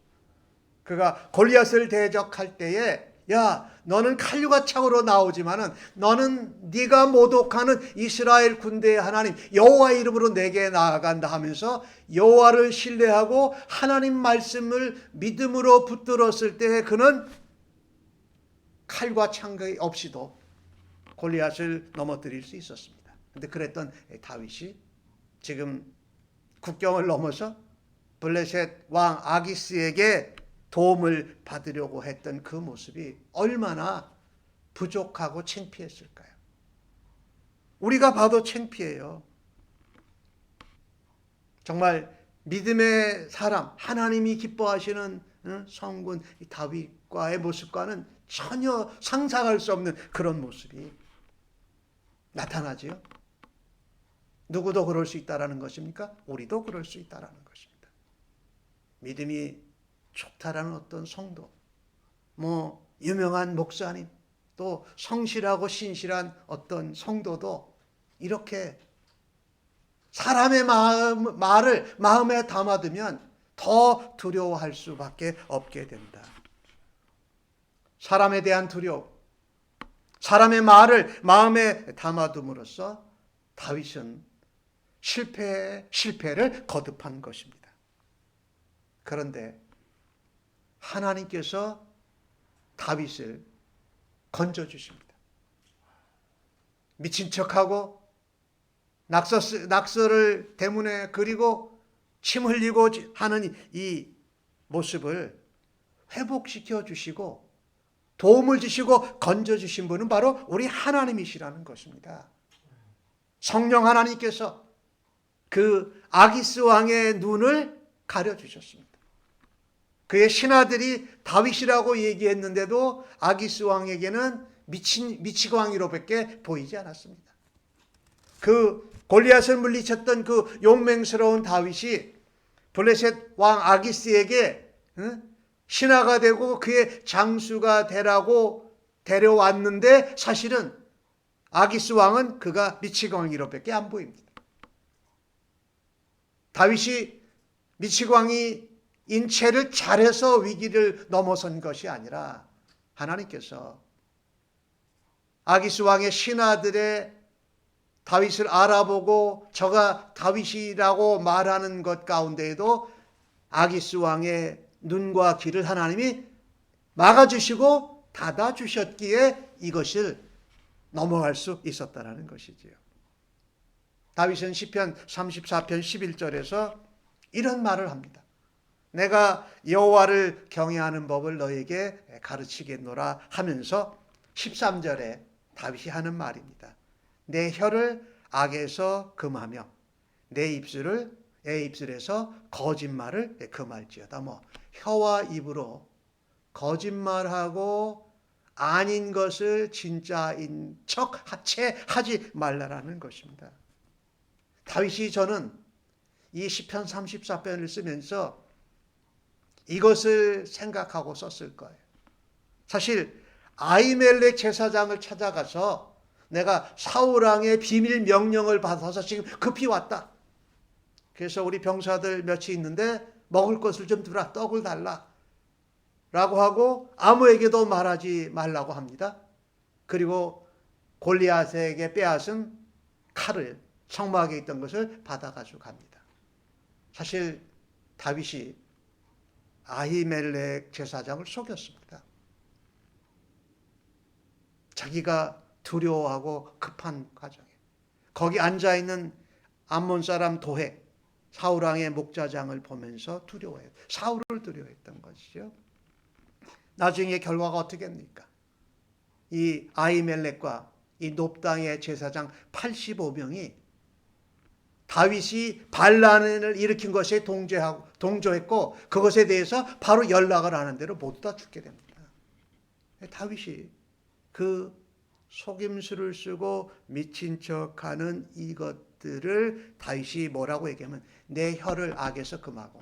그가 골리앗을 대적할 때에 야, 너는 칼류가 창으로 나오지만은 너는 네가 모독하는 이스라엘 군대의 하나님 여호와의 이름으로 내게 나아간다 하면서 여호와를 신뢰하고 하나님 말씀을 믿음으로 붙들었을 때 그는 칼과 창 없이도 골리앗을 넘어뜨릴 수 있었습니다. 그런데 그랬던 다윗이 지금 국경을 넘어서 블레셋 왕 아기스에게 도움을 받으려고 했던 그 모습이 얼마나 부족하고 창피했을까요? 우리가 봐도 창피해요. 정말 믿음의 사람, 하나님이 기뻐하시는 성군 다윗과의 모습과는 전혀 상상할 수 없는 그런 모습이 나타나지요. 누구도 그럴 수 있다라는 것입니까? 우리도 그럴 수 있다라는 것입니다. 믿음이 좋다라는 어떤 성도, 유명한 목사님, 또 성실하고 신실한 어떤 성도도 이렇게 사람의 말을 마음에 담아두면 더 두려워할 수밖에 없게 된다. 사람에 대한 두려움, 사람의 말을 마음에 담아둠으로써 다윗은 실패를 거듭한 것입니다. 그런데 하나님께서 다윗을 건져주십니다. 미친 척하고 낙서를 대문에 그리고 침 흘리고 하는 이 모습을 회복시켜 주시고 도움을 주시고 건져주신 분은 바로 우리 하나님이시라는 것입니다. 성령 하나님께서 그 아기스 왕의 눈을 가려주셨습니다. 그의 신하들이 다윗이라고 얘기했는데도 아기스 왕에게는 미치광이로밖에 보이지 않았습니다. 그 골리앗을 물리쳤던 그 용맹스러운 다윗이 블레셋 왕 아기스에게 신하가 되고 그의 장수가 되라고 데려왔는데 사실은 아기스 왕은 그가 미치광이로밖에 안 보입니다. 다윗이 미치광이 인체를 잘해서 위기를 넘어선 것이 아니라 하나님께서 아기스 왕의 신하들의 다윗을 알아보고 저가 다윗이라고 말하는 것 가운데에도 아기스 왕의 눈과 귀를 하나님이 막아주시고 닫아주셨기에 이것을 넘어갈 수 있었다는 것이지요. 다윗은 시편 34편 11절에서 이런 말을 합니다. 내가 여호와를 경외하는 법을 너에게 가르치겠노라 하면서 13절에 다윗이 하는 말입니다. 내 혀를 악에서 금하며 내 입술에서 거짓말을 금할지어다. 혀와 입으로 거짓말하고 아닌 것을 진짜인 척 하지 말라라는 것입니다. 다윗이 저는 이 시편 34편을 쓰면서 이것을 생각하고 썼을 거예요. 사실 아히멜렉 제사장을 찾아가서 내가 사울 왕의 비밀 명령을 받아서 지금 급히 왔다. 그래서 우리 병사들 몇이 있는데 먹을 것을 좀 주라, 떡을 달라 라고 하고 아무에게도 말하지 말라고 합니다. 그리고 골리앗에게 빼앗은 칼을 성막에 있던 것을 받아가지고 갑니다. 사실 다윗이 아히멜렉 제사장을 속였습니다. 자기가 두려워하고 급한 과정에 거기 앉아있는 암몬 사람 도액 사울 왕의 목자장을 보면서 두려워해요. 사울을 두려워했던 것이죠. 나중에 결과가 어떻겠습니까? 이 아히멜렉과 이 놉당의 제사장 85명이 다윗이 반란을 일으킨 것에 동조했고 그것에 대해서 바로 연락을 하는 대로 모두 다 죽게 됩니다. 다윗이 그 속임수를 쓰고 미친 척하는 이것들을 다윗이 뭐라고 얘기하면 내 혀를 악에서 금하고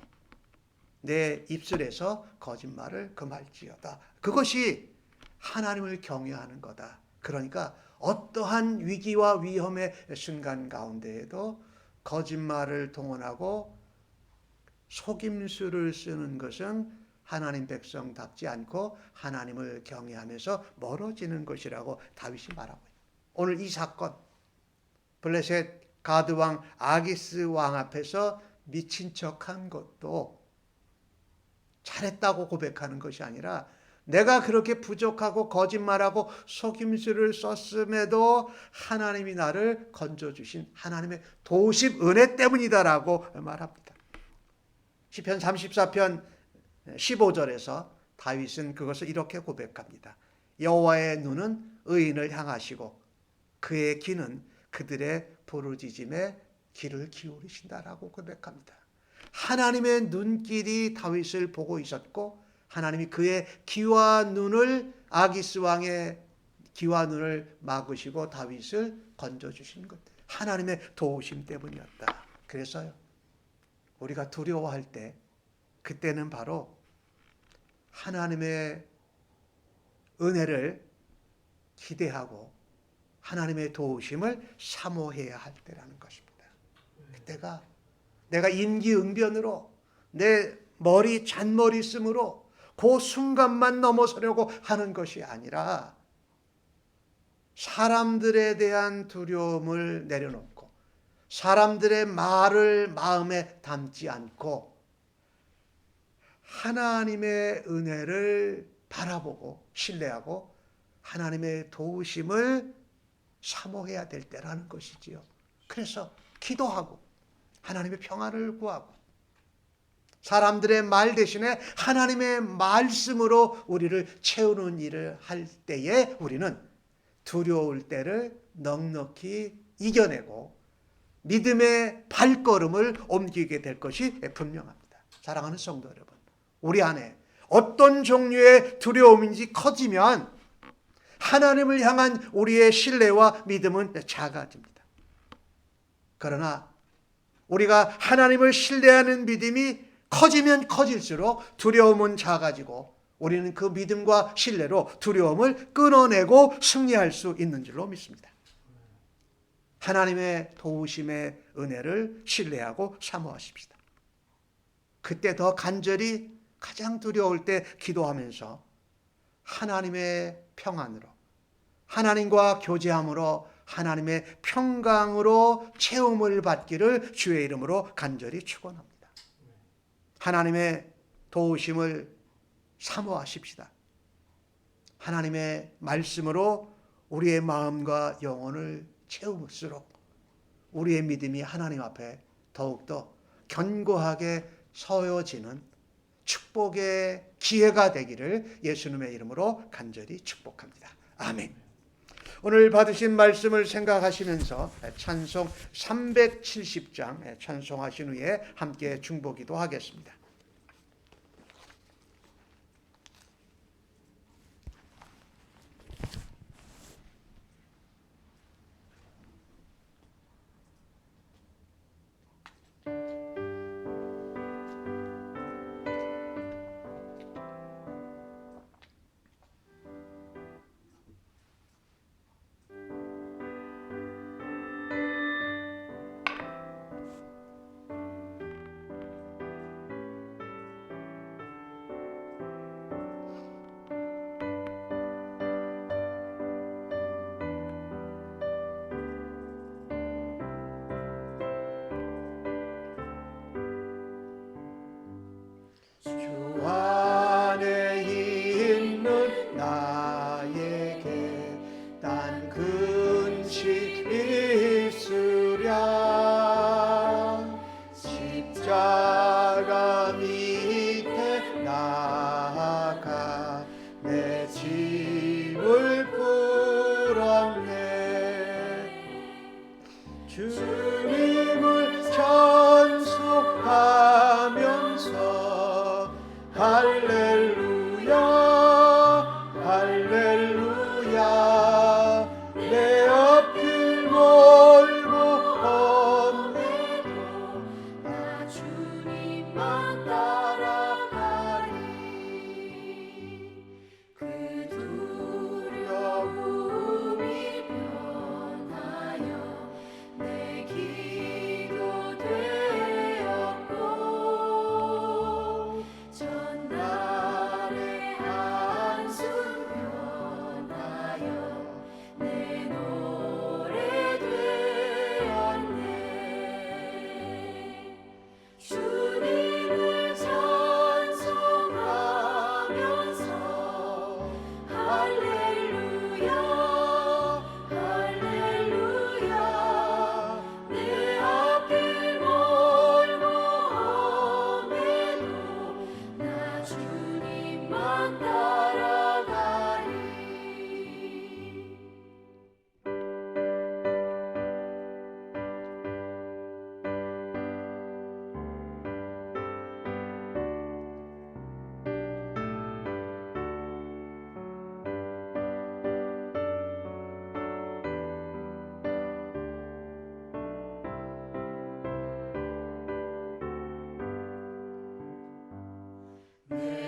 내 입술에서 거짓말을 금할지어다. 그것이 하나님을 경외하는 거다. 그러니까 어떠한 위기와 위험의 순간 가운데에도 거짓말을 동원하고 속임수를 쓰는 것은 하나님 백성답지 않고 하나님을 경외하면서 멀어지는 것이라고 다윗이 말하고 있어요. 오늘 이 사건, 블레셋 가드 왕 아기스 왕 앞에서 미친 척한 것도 잘했다고 고백하는 것이 아니라 내가 그렇게 부족하고 거짓말하고 속임수를 썼음에도 하나님이 나를 건져주신 하나님의 도우심 은혜 때문이다라고 말합니다. 시편 34편 15절에서 다윗은 그것을 이렇게 고백합니다. 여호와의 눈은 의인을 향하시고 그의 귀는 그들의 부르짖음에 귀를 기울이신다라고 고백합니다. 하나님의 눈길이 다윗을 보고 있었고 하나님이 그의 귀와 눈을 아기스 왕의 귀와 눈을 막으시고 다윗을 건져주신 것, 하나님의 도우심 때문이었다. 그래서요, 우리가 두려워할 때 그때는 바로 하나님의 은혜를 기대하고 하나님의 도우심을 사모해야 할 때라는 것입니다. 그때가 내가 임기응변으로 내 머리 잔머리 쓰므로 그 순간만 넘어서려고 하는 것이 아니라 사람들에 대한 두려움을 내려놓고 사람들의 말을 마음에 담지 않고 하나님의 은혜를 바라보고 신뢰하고 하나님의 도우심을 사모해야 될 때라는 것이지요. 그래서 기도하고 하나님의 평안을 구하고 사람들의 말 대신에 하나님의 말씀으로 우리를 채우는 일을 할 때에 우리는 두려울 때를 넉넉히 이겨내고 믿음의 발걸음을 옮기게 될 것이 분명합니다. 사랑하는 성도 여러분, 우리 안에 어떤 종류의 두려움인지 커지면 하나님을 향한 우리의 신뢰와 믿음은 작아집니다. 그러나 우리가 하나님을 신뢰하는 믿음이 커지면 커질수록 두려움은 작아지고 우리는 그 믿음과 신뢰로 두려움을 끊어내고 승리할 수 있는 줄로 믿습니다. 하나님의 도우심의 은혜를 신뢰하고 사모하십시다. 그때 더 간절히 가장 두려울 때 기도하면서 하나님의 평안으로 하나님과 교제함으로 하나님의 평강으로 채움을 받기를 주의 이름으로 간절히 축원합니다. 하나님의 도우심을 사모하십시다. 하나님의 말씀으로 우리의 마음과 영혼을 채울수록 우리의 믿음이 하나님 앞에 더욱더 견고하게 서여지는 축복의 기회가 되기를 예수님의 이름으로 간절히 축복합니다. 아멘. 오늘 받으신 말씀을 생각하시면서 찬송 370장 찬송하신 후에 함께 중보기도 하겠습니다. 주 안에 있는 나에게 단 근심 있으랴 십자가 밑에 나아가 내 짐을 풀었네 주님을 찬송하면서 할렐루야 할렐루야 내 앞길 멀고 험해도 나 주님만 따라가리 그 두려움이 변하여 내 기도 되었고 전날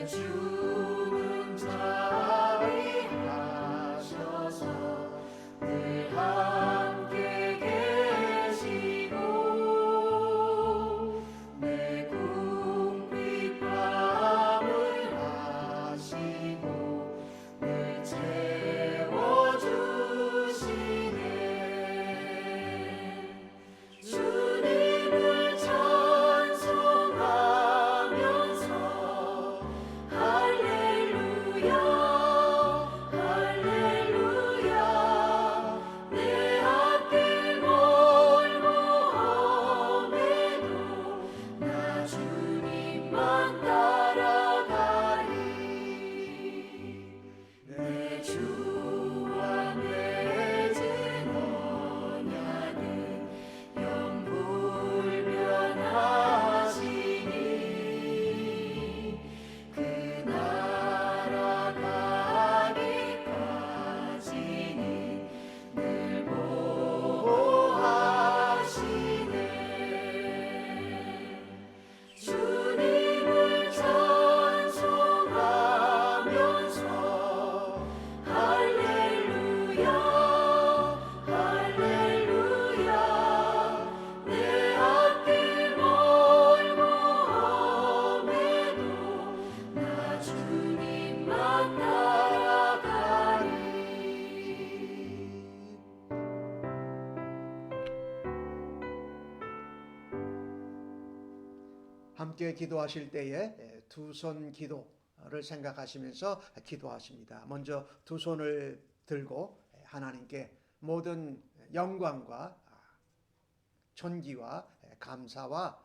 주는 자비하셔서 늘 함께 계시고 내 궁핍 밤을 아시고 늘 채워주시네. 주님을 찬송하면서 할렐루야 할렐루야 내 앞길 멀고 험해도 나 주님만 따라가리. 내 주와 맺은 언약은 영불변하시니 그 나라 가기까지는 늘 보호하시네. 주님을 찬송하면서 할렐루야 할렐루야 내 앞길 멀고 험해도 나 주님만 따라가리. 함께 기도하실 때에 두 손 기도를 생각하시면서 기도하십니다. 먼저 두 손을 들고 하나님께 모든 영광과 존귀와 감사와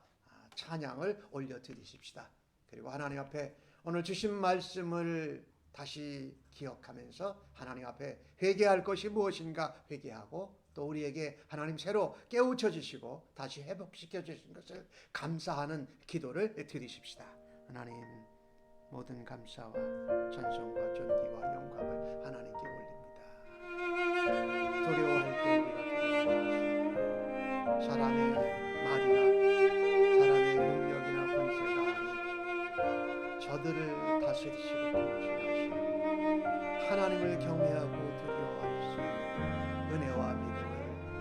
찬양을 올려드리십시다. 그리고 하나님 앞에 오늘 주신 말씀을 다시 기억하면서 하나님 앞에 회개할 것이 무엇인가 회개하고 또 우리에게 하나님 새로 깨우쳐 주시고 다시 회복시켜 주신 것을 감사하는 기도를 드리십시다. 하나님 모든 감사와 찬송과 존귀와 영광을 하나님께 올립니다. 두려워할 때 우리가 두려워하시고 사람의 말이나 사람의 능력이나 권세가 아닌 저들을 다스리시고 통치하시고 하나님을 경외하고 두려워할 수 있는 은혜와 믿음을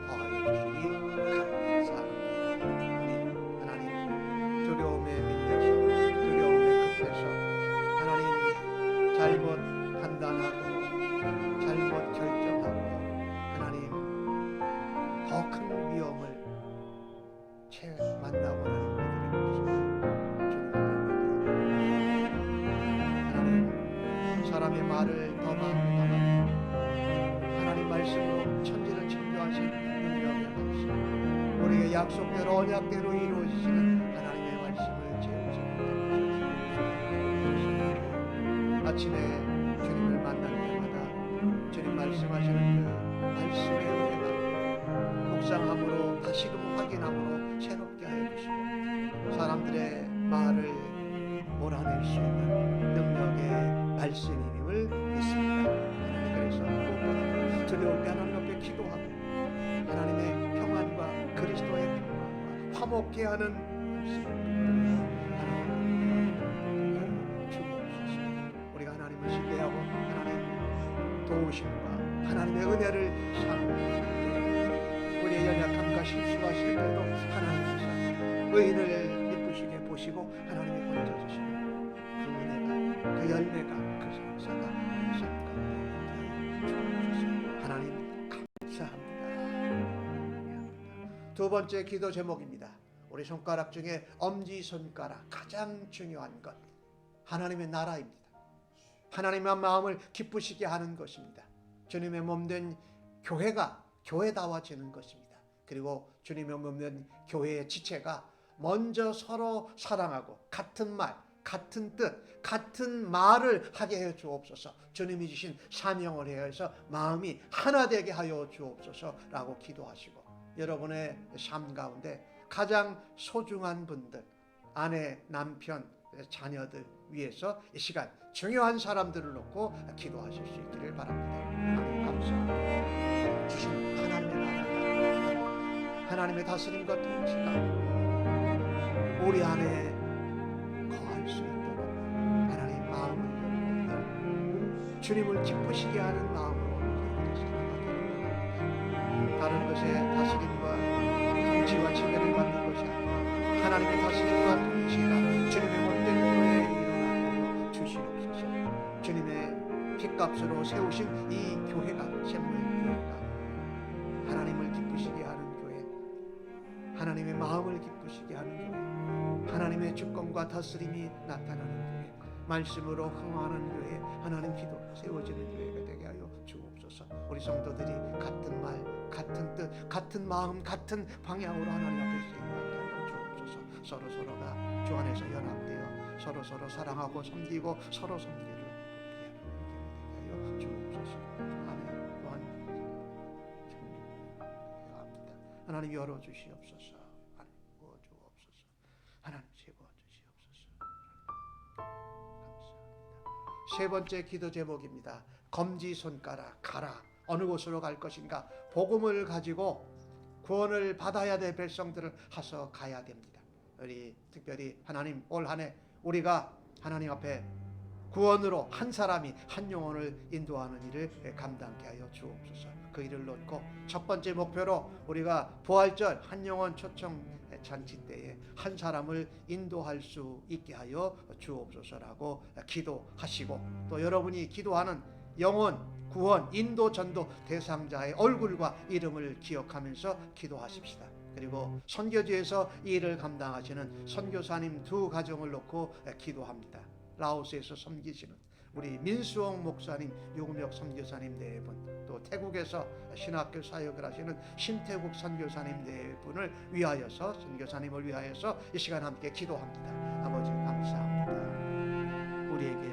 더하여 주시니 감사합니다. 우리 하나님 두려움에 밀려서 두려움에 급해서 하나님 잘못 판단하고 잘못 결정하고 하나님 더 큰 위험을 만나고 나는 우리들의 모습을 하나님 사람의 말을 더 마음에 담아 하나님 말씀으로 천지를 창조하신 능력의 말씀 우리에게 약속대로 언약대로 이루어지시는 하나님의 말씀을 제우시고 아침에 주님을 만날 때마다 주님 말씀하시는 그 말씀의 은혜가 묵상함으로 다시금 확인함으로 새롭게 하여 주시고 사람들의 말을 몰아낼 수 있는 능력의 말씀임을 믿습니다. 하나님 그래서 무엇보다 두려울 때 하나님 앞에 기도하고 하나님의 평안과 그리스도의 평안과 화목케 하는 말씀을 하나님 주옵소서. 우리가 하나님을 신뢰하고 하나님 도우심과 하나님의 은혜를 사모하고 우리의 연약함과 실수와 실패도 하나님께서 의인을 기쁘시게 보시고 하나님이 건져주시고 그 은혜가 그 열매가 그 성사가 삶 가운데 주옵소서. 하나님 감사합니다. 두 번째 기도 제목입니다. 우리 손가락 중에 엄지손가락 가장 중요한 것 하나님의 나라입니다. 하나님의 마음을 기쁘시게 하는 것입니다. 주님의 몸된 교회가 교회다워지는 것입니다. 그리고 주님의 몸된 교회의 지체가 먼저 서로 사랑하고 같은 말, 같은 뜻, 같은 말을 하게 해 주옵소서. 주님이 주신 사명을 해서 마음이 하나 되게 하여 주옵소서라고 기도하시고 여러분의 삶 가운데 가장 소중한 분들, 아내, 남편, 자녀들 위해서 이 시간 중요한 사람들을 놓고 기도하실 수 있기를 바랍니다. 하나님 감사합니다. 주신 하나님의 나라가 하나님의 다스림과 통치가 우리 안에 거할 수 있도록 하나님 주님을 기쁘시게 하는 마음으로 다른 것에 다스림과 통치와 지배를 받는 것이 아니라 하나님의 다스림과 통치가 주님의 못된 교회에 일어나게 하여 주시옵소서. 주님의 핏값으로 세우신 이 교회가 샘물교회가 하나님을 기쁘시게 하는 교회, 하나님의 마음을 기쁘시게 하는 교회, 하나님의 주권과 다스림이 나타나는 교회, 말씀으로 흥하는 교회, 하나님 기도 세워지는 교회가 되게 하여 주옵소서. 우리 성도들이 같은 말, 같은 뜻, 같은 마음, 같은 방향으로 하나님 앞에 세워가게 하여 주옵소서. 서로서로가 주 안에서 연합되어 서로서로 사랑하고 섬기고 서로 섬기를 돕게 하여 주옵소서. 아멘. 또한 합니다. 하나님 열어주시옵소서. 하나님 부어주옵소서. 하나님 채워주시옵소서. 감사합니다. 세 번째 기도 제목입니다. 검지 손가락 가라. 어느 곳으로 갈 것인가? 복음을 가지고 구원을 받아야 될 백성들을 하서 가야 됩니다. 우리 특별히 하나님 올 한 해 우리가 하나님 앞에 구원으로 한 사람이 한 영혼을 인도하는 일을 감당케 하여 주옵소서. 그 일을 놓고 첫 번째 목표로 우리가 부활절 한 영혼 초청 잔치 때에 한 사람을 인도할 수 있게 하여 주옵소서라고 기도하시고, 또 여러분이 기도하는 영혼 구원 인도 전도 대상자의 얼굴과 이름을 기억하면서 기도하십시다. 그리고 선교지에서 이 일을 감당하시는 선교사님 두 가정을 놓고 기도합니다. 라오스에서 섬기시는 우리 민수홍 목사님, 유금혁 선교사님 네 분, 또 태국에서 신학교 사역을 하시는 신태국 선교사님 네 분을 위하여서, 선교사님을 위하여서 이 시간 함께 기도합니다. 아버지 감사합니다. 우리에게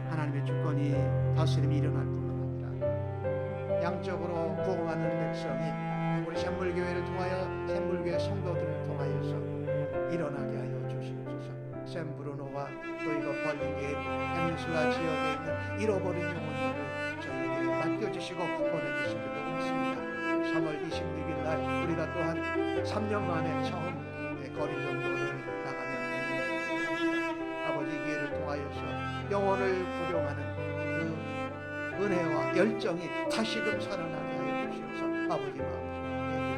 하나님의 주권이 다스림이 일어날 뿐만 아니라 양적으로 부흥하는 백성이 우리 샘물교회를 통하여 샘물교회 성도들을 통하여서 일어나게 하여 주시옵소서. 샘브루노와 또 이거 벌링게임 페닌슐라 지역에 있는 잃어버린 영혼들을 저희에게 맡겨주시고 보내주시기로 믿습니다. 3월 26일 날 우리가 또한 3년 만에 처음 거리 전도를 나가면 되는 아버지 기회를 통하여서 영혼을 구령하는 그 은혜와 열정이 다시금 살아나게 하여 주시옵소서. 아버지 마음속에 되기를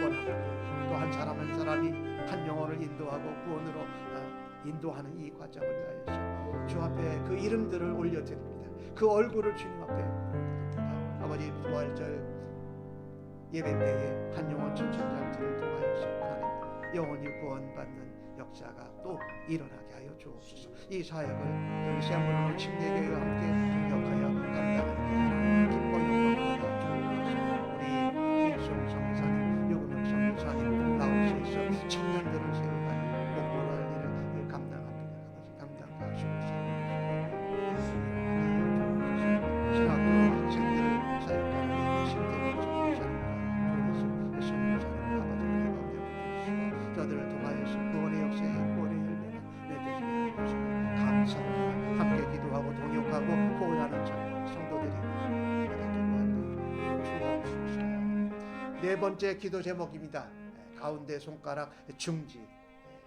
원합니다. 또 한 사람 한 사람이 한 영혼을 인도하고 구원으로 인도하는 이 과정을 위하여서 주 앞에 그 이름들을 올려드립니다. 그 얼굴을 주님 앞에 올려드립니다. 아버지 부활절 예배 때에 한 영혼 초청장들을 통하여서 하나님 영혼이 구원받는 역사가 또 일어나게 하여 주옵소서. 이 사역을 여기 샘물로 침례교회와 함께 협력하여 감당하는 기뻐 영광을 주옵소서. 우리 민수홍 선교사님, 유금혁 선교사님, 라오스에서 청년들을 세워가는 목표할 일을 감당합니다. 아버지 감당하여 주옵소서. 신학교 학생들을 사역하는 신대국 선교사님과 주에서 선교사님 아버지 가운데 붙여주시고 저들을 통하여서 구원의 역사에 구원의 열매가 맺어지게 해주시고 감사합니다. 함께 기도하고 동역하고 구원하는 성도들이 주옵소서. 네 번째 기도 제목입니다. 가운데 손가락 중지,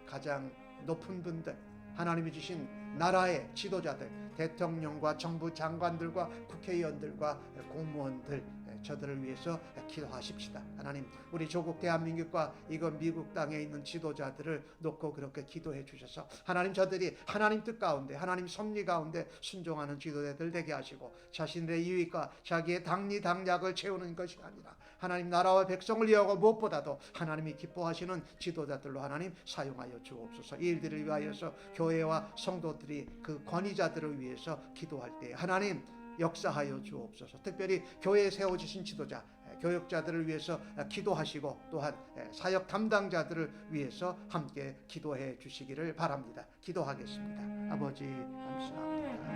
가장 높은 분들, 하나님이 주신 나라의 지도자들, 대통령과 정부 장관들과 국회의원들과 공무원들, 저들을 위해서 기도하십시다. 하나님 우리 조국 대한민국과 이건 미국 땅에 있는 지도자들을 놓고 그렇게 기도해 주셔서 하나님 저들이 하나님 뜻 가운데 하나님 섭리 가운데 순종하는 지도자들 되게 하시고 자신들의 이익과 자기의 당리 당략을 채우는 것이 아니라 하나님 나라와 백성을 위하고 무엇보다도 하나님이 기뻐하시는 지도자들로 하나님 사용하여 주옵소서. 이 일들을 위하여서 교회와 성도들이 그 권위자들을 위해서 기도할 때 하나님 역사하여 주옵소서. 특별히 교회에 세워주신 지도자, 교역자들을 위해서 기도하시고 또한 사역 담당자들을 위해서 함께 기도해 주시기를 바랍니다. 기도하겠습니다. 아버지 감사합니다.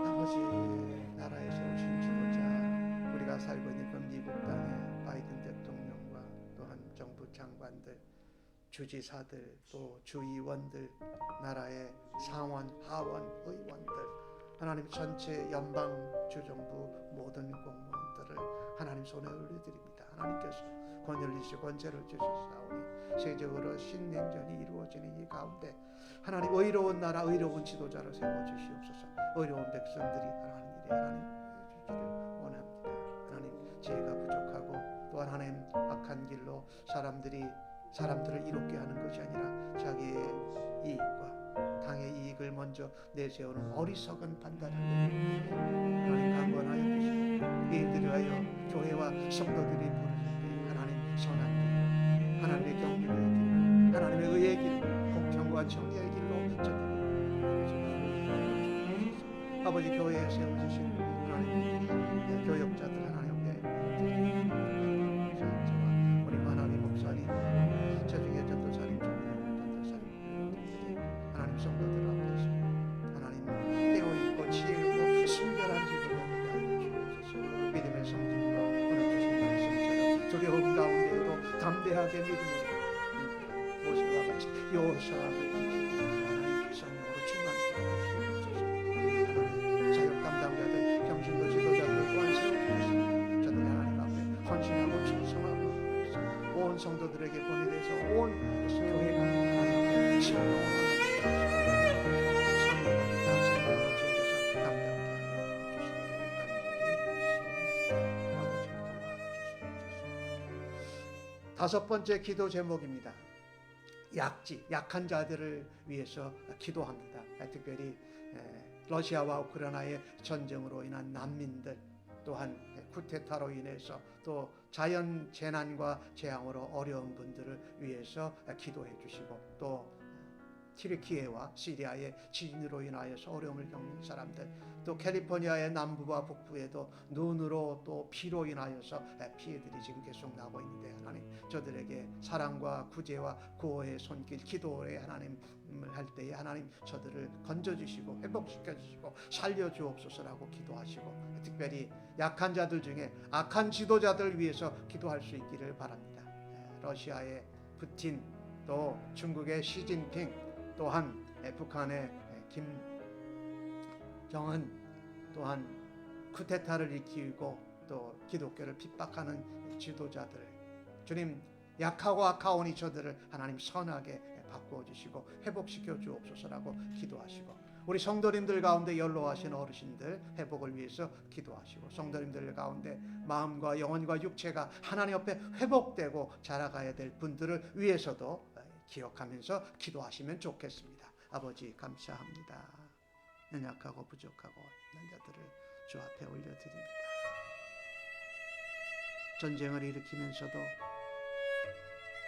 아버지 나라에 세우신 지도자, 우리가 살고 있는 그 미국 땅의 바이든 대통령과 또한 정부 장관들, 주지사들, 또 주의원들, 나라의 상원, 하원, 의원들, 하나님 전체 연방 주정부 모든 공무원들을 하나님 손에 올려드립니다. 하나님께서 권위를 주시고 권세를 주셨사오니 세적으로 신냉전이 이루어지는 이 가운데 하나님 의로운 나라 의로운 지도자를 세워주시옵소서. 의로운 백성들이 하나님 일에 하나님 주시기를 원합니다. 하나님 지혜가 부족하고 또한 하나님 악한 길로 사람들을 이롭게 하는 것이 아니라 자기의 이익과 당의 이익을 먼저 내세우는 어리석은 판단을 내리고 하나님 강권하여 주시고 이들을 위하여 교회와 성도들이 부르는 하나님 선한 길, 하나님의 경륜의 길, 하나님의 의의 길, 공평과 정의의 길로 전하는 아버지 교회에 세워주신 하나님 교역자들 하나님 우리 만학의 목사님 저중에 전도사님 하나님 성도들 앞에서 하나님 깨어있고 지혜있고 순결한 지도자들이 하여 주옵소서. 믿음의 성품과 오늘 주신 말씀처럼 두려움 가운데에도 담대하게 믿음으로 모세와 같이 여호수아를 지키고 하나님 성령으로 충만케 하여 주옵소서. 사역 담당자들 평신도 지도자들 또한 세워주셨습니다. 저들이 하나님 앞에 헌신하고 충성하고 온 성도들에게 보내돼서 온 교회가 하나님 앞에 신령하고 다섯 번째 기도 제목입니다. 약한 자들을 위해서 기도합니다. 특별히 러시아와 우크라이나의 전쟁으로 인한 난민들, 또한 쿠데타로 인해서 또 자연 재난과 재앙으로 어려운 분들을 위해서 기도해 주시고 또 튀르키예와 시리아의 지진으로 인하여서 어려움을 겪는 사람들, 또 캘리포니아의 남부와 북부에도 눈으로 또 비로 인하여서 피해들이 지금 계속 나고 있는데 하나님 저들에게 사랑과 구제와 구호의 손길 기도의 하나님을 할 때에 하나님 저들을 건져주시고 회복시켜주시고 살려주옵소서라고 기도하시고 특별히 약한 자들 중에 악한 지도자들 위해서 기도할 수 있기를 바랍니다. 러시아의 푸틴, 또 중국의 시진핑, 또한 북한의 김정은, 또한 쿠데타를 일으키고 또 기독교를 핍박하는 지도자들, 주님 약하고 악하오니 저들을 하나님 선하게 바꾸어 주시고 회복시켜 주옵소서라고 기도하시고 우리 성도님들 가운데 연로하신 어르신들 회복을 위해서 기도하시고 성도님들 가운데 마음과 영혼과 육체가 하나님 옆에 회복되고 자라가야 될 분들을 위해서도 기억하면서 기도하시면 좋겠습니다. 아버지 감사합니다. 연약하고 부족하고 있는 자들을 주 앞에 올려드립니다. 전쟁을 일으키면서도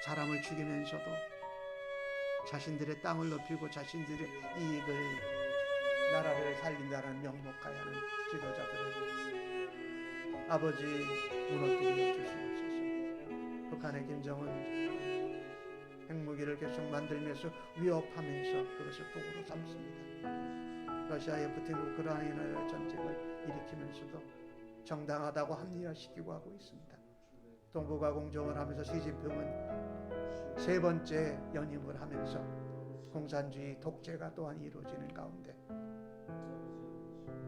사람을 죽이면서도 자신들의 땅을 높이고 자신들의 이익을 나라를 살린다는 명목하에 하는 지도자들을 아버지 무너뜨려 주시옵소서. 북한의 김정은 핵무기를 계속 만들면서 위협하면서 그것을 도구로 삼습니다. 러시아의 푸틴 우크라이나 전쟁을 일으키면서도 정당하다고 합리화시키고 하고 있습니다. 동북아 공정을 하면서 시진핑은 세 번째 연임을 하면서 공산주의 독재가 또한 이루어지는 가운데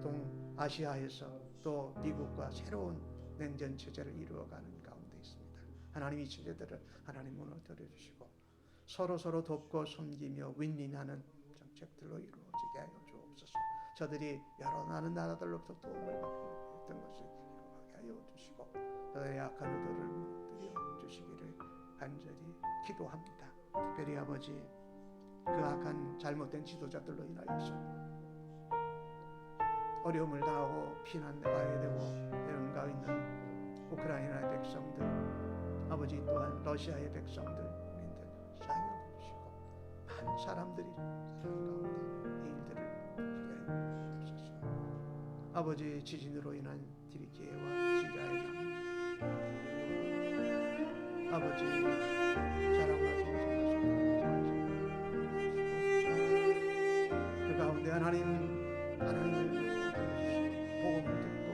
동아시아에서 또 미국과 새로운 냉전 체제를 이루어가는 가운데 있습니다. 하나님 이 체제들을 하나님 무너뜨려 주시고 서로 돕고 섬기며 윈윈하는 정책들로 이루어지게 하여 주옵소서. 저들이 여러 나는 나라들로부터 도움을 받고 있던 것을 이루어가게 하여 주시고 저들의 악한 의도를 무너뜨려 주시기를 간절히 기도합니다. 특별히 아버지 그 악한 잘못된 지도자들로 인하여서 어려움을 당하고 피난가야 되고 애원가 있는 우크라이나의 백성들, 아버지 또한 러시아의 백성들, 우리들 사용해 주시고 많은 사람들이 가운데 이 일들을 하게 하옵소서. 아버지 지진으로 인한 튀르키예와 시리아의 남, 아버지 사랑과 성성하시고 그 가운데 하나님을 복음을 듣고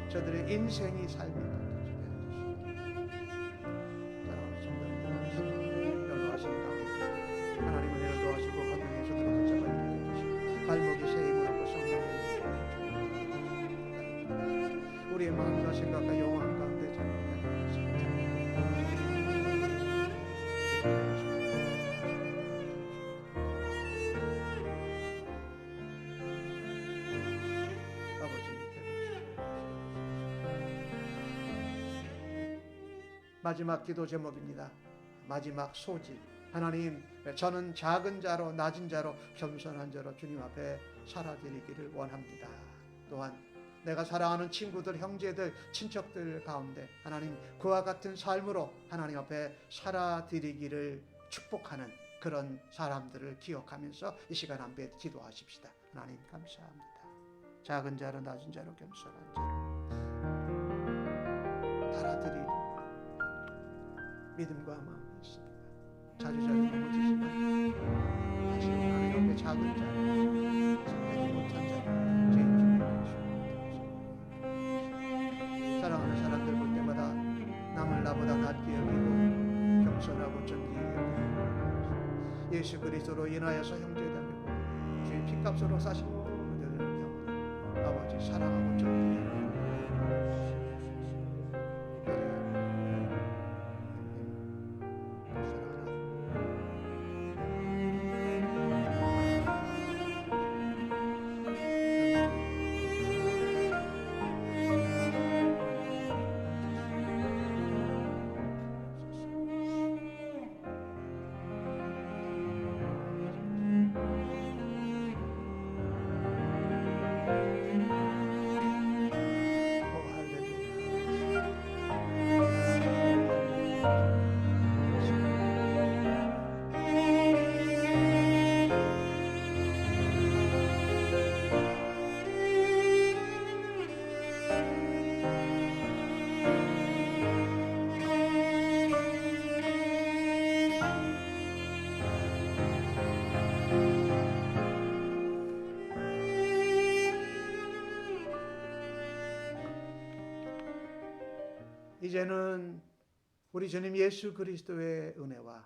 저들의 인생이 삶이 바뀌게 해주시고 사랑하는 성도님들 연로하신 가운데 하나님 은혜를 도와주시고 건강에 저들을 붙잡아 일으켜주시고 발목이 새 힘을 얻고 성령을 우리의 마음과 생각과 영혼 가운데 잘못된 것을 마지막 기도 제목입니다. 마지막 소집. 하나님, 저는 작은 자로 낮은 자로 겸손한 자로 주님 앞에 살아드리기를 원합니다. 또한 내가 사랑하는 친구들, 형제들, 친척들 가운데 하나님 그와 같은 삶으로 하나님 앞에 살아드리기를 축복하는 그런 사람들을 기억하면서 이 시간 함께 기도하십시다. 하나님 감사합니다. 작은 자로 낮은 자로 겸손한 자로 달아드리는 믿음과 마음이 있습니다. 자주자주 넘어지지만 다시 하나님 앞에 작은 자로 생각이 못한 자로 죄인 중에 계시옵소서. 사랑하는 사람들 볼 때마다 남을 나보다 낮게 여기고 겸손하고 존귀히 여기고 예수 그리스도로 인하여서 형제되고 주의 피값으로 사신 그들을 영원히 아버지 사랑하고 존귀히 여기고 이제는 우리 주님 예수 그리스도의 은혜와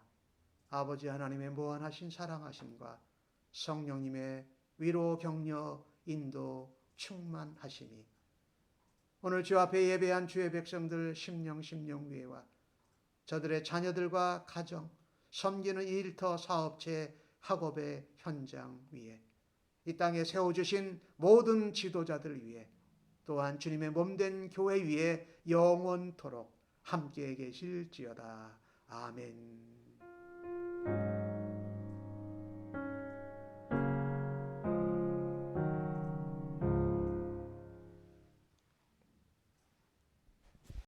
아버지 하나님의 무한하신 사랑하심과 성령님의 위로 격려 인도 충만하심이 오늘 주 앞에 예배한 주의 백성들 심령위에와 저들의 자녀들과 가정 섬기는 일터 사업체 학업의 현장 위에 이 땅에 세워주신 모든 지도자들 위에 또한 주님의 몸된 교회 위에 영원토록 함께 계실지어다. 아멘.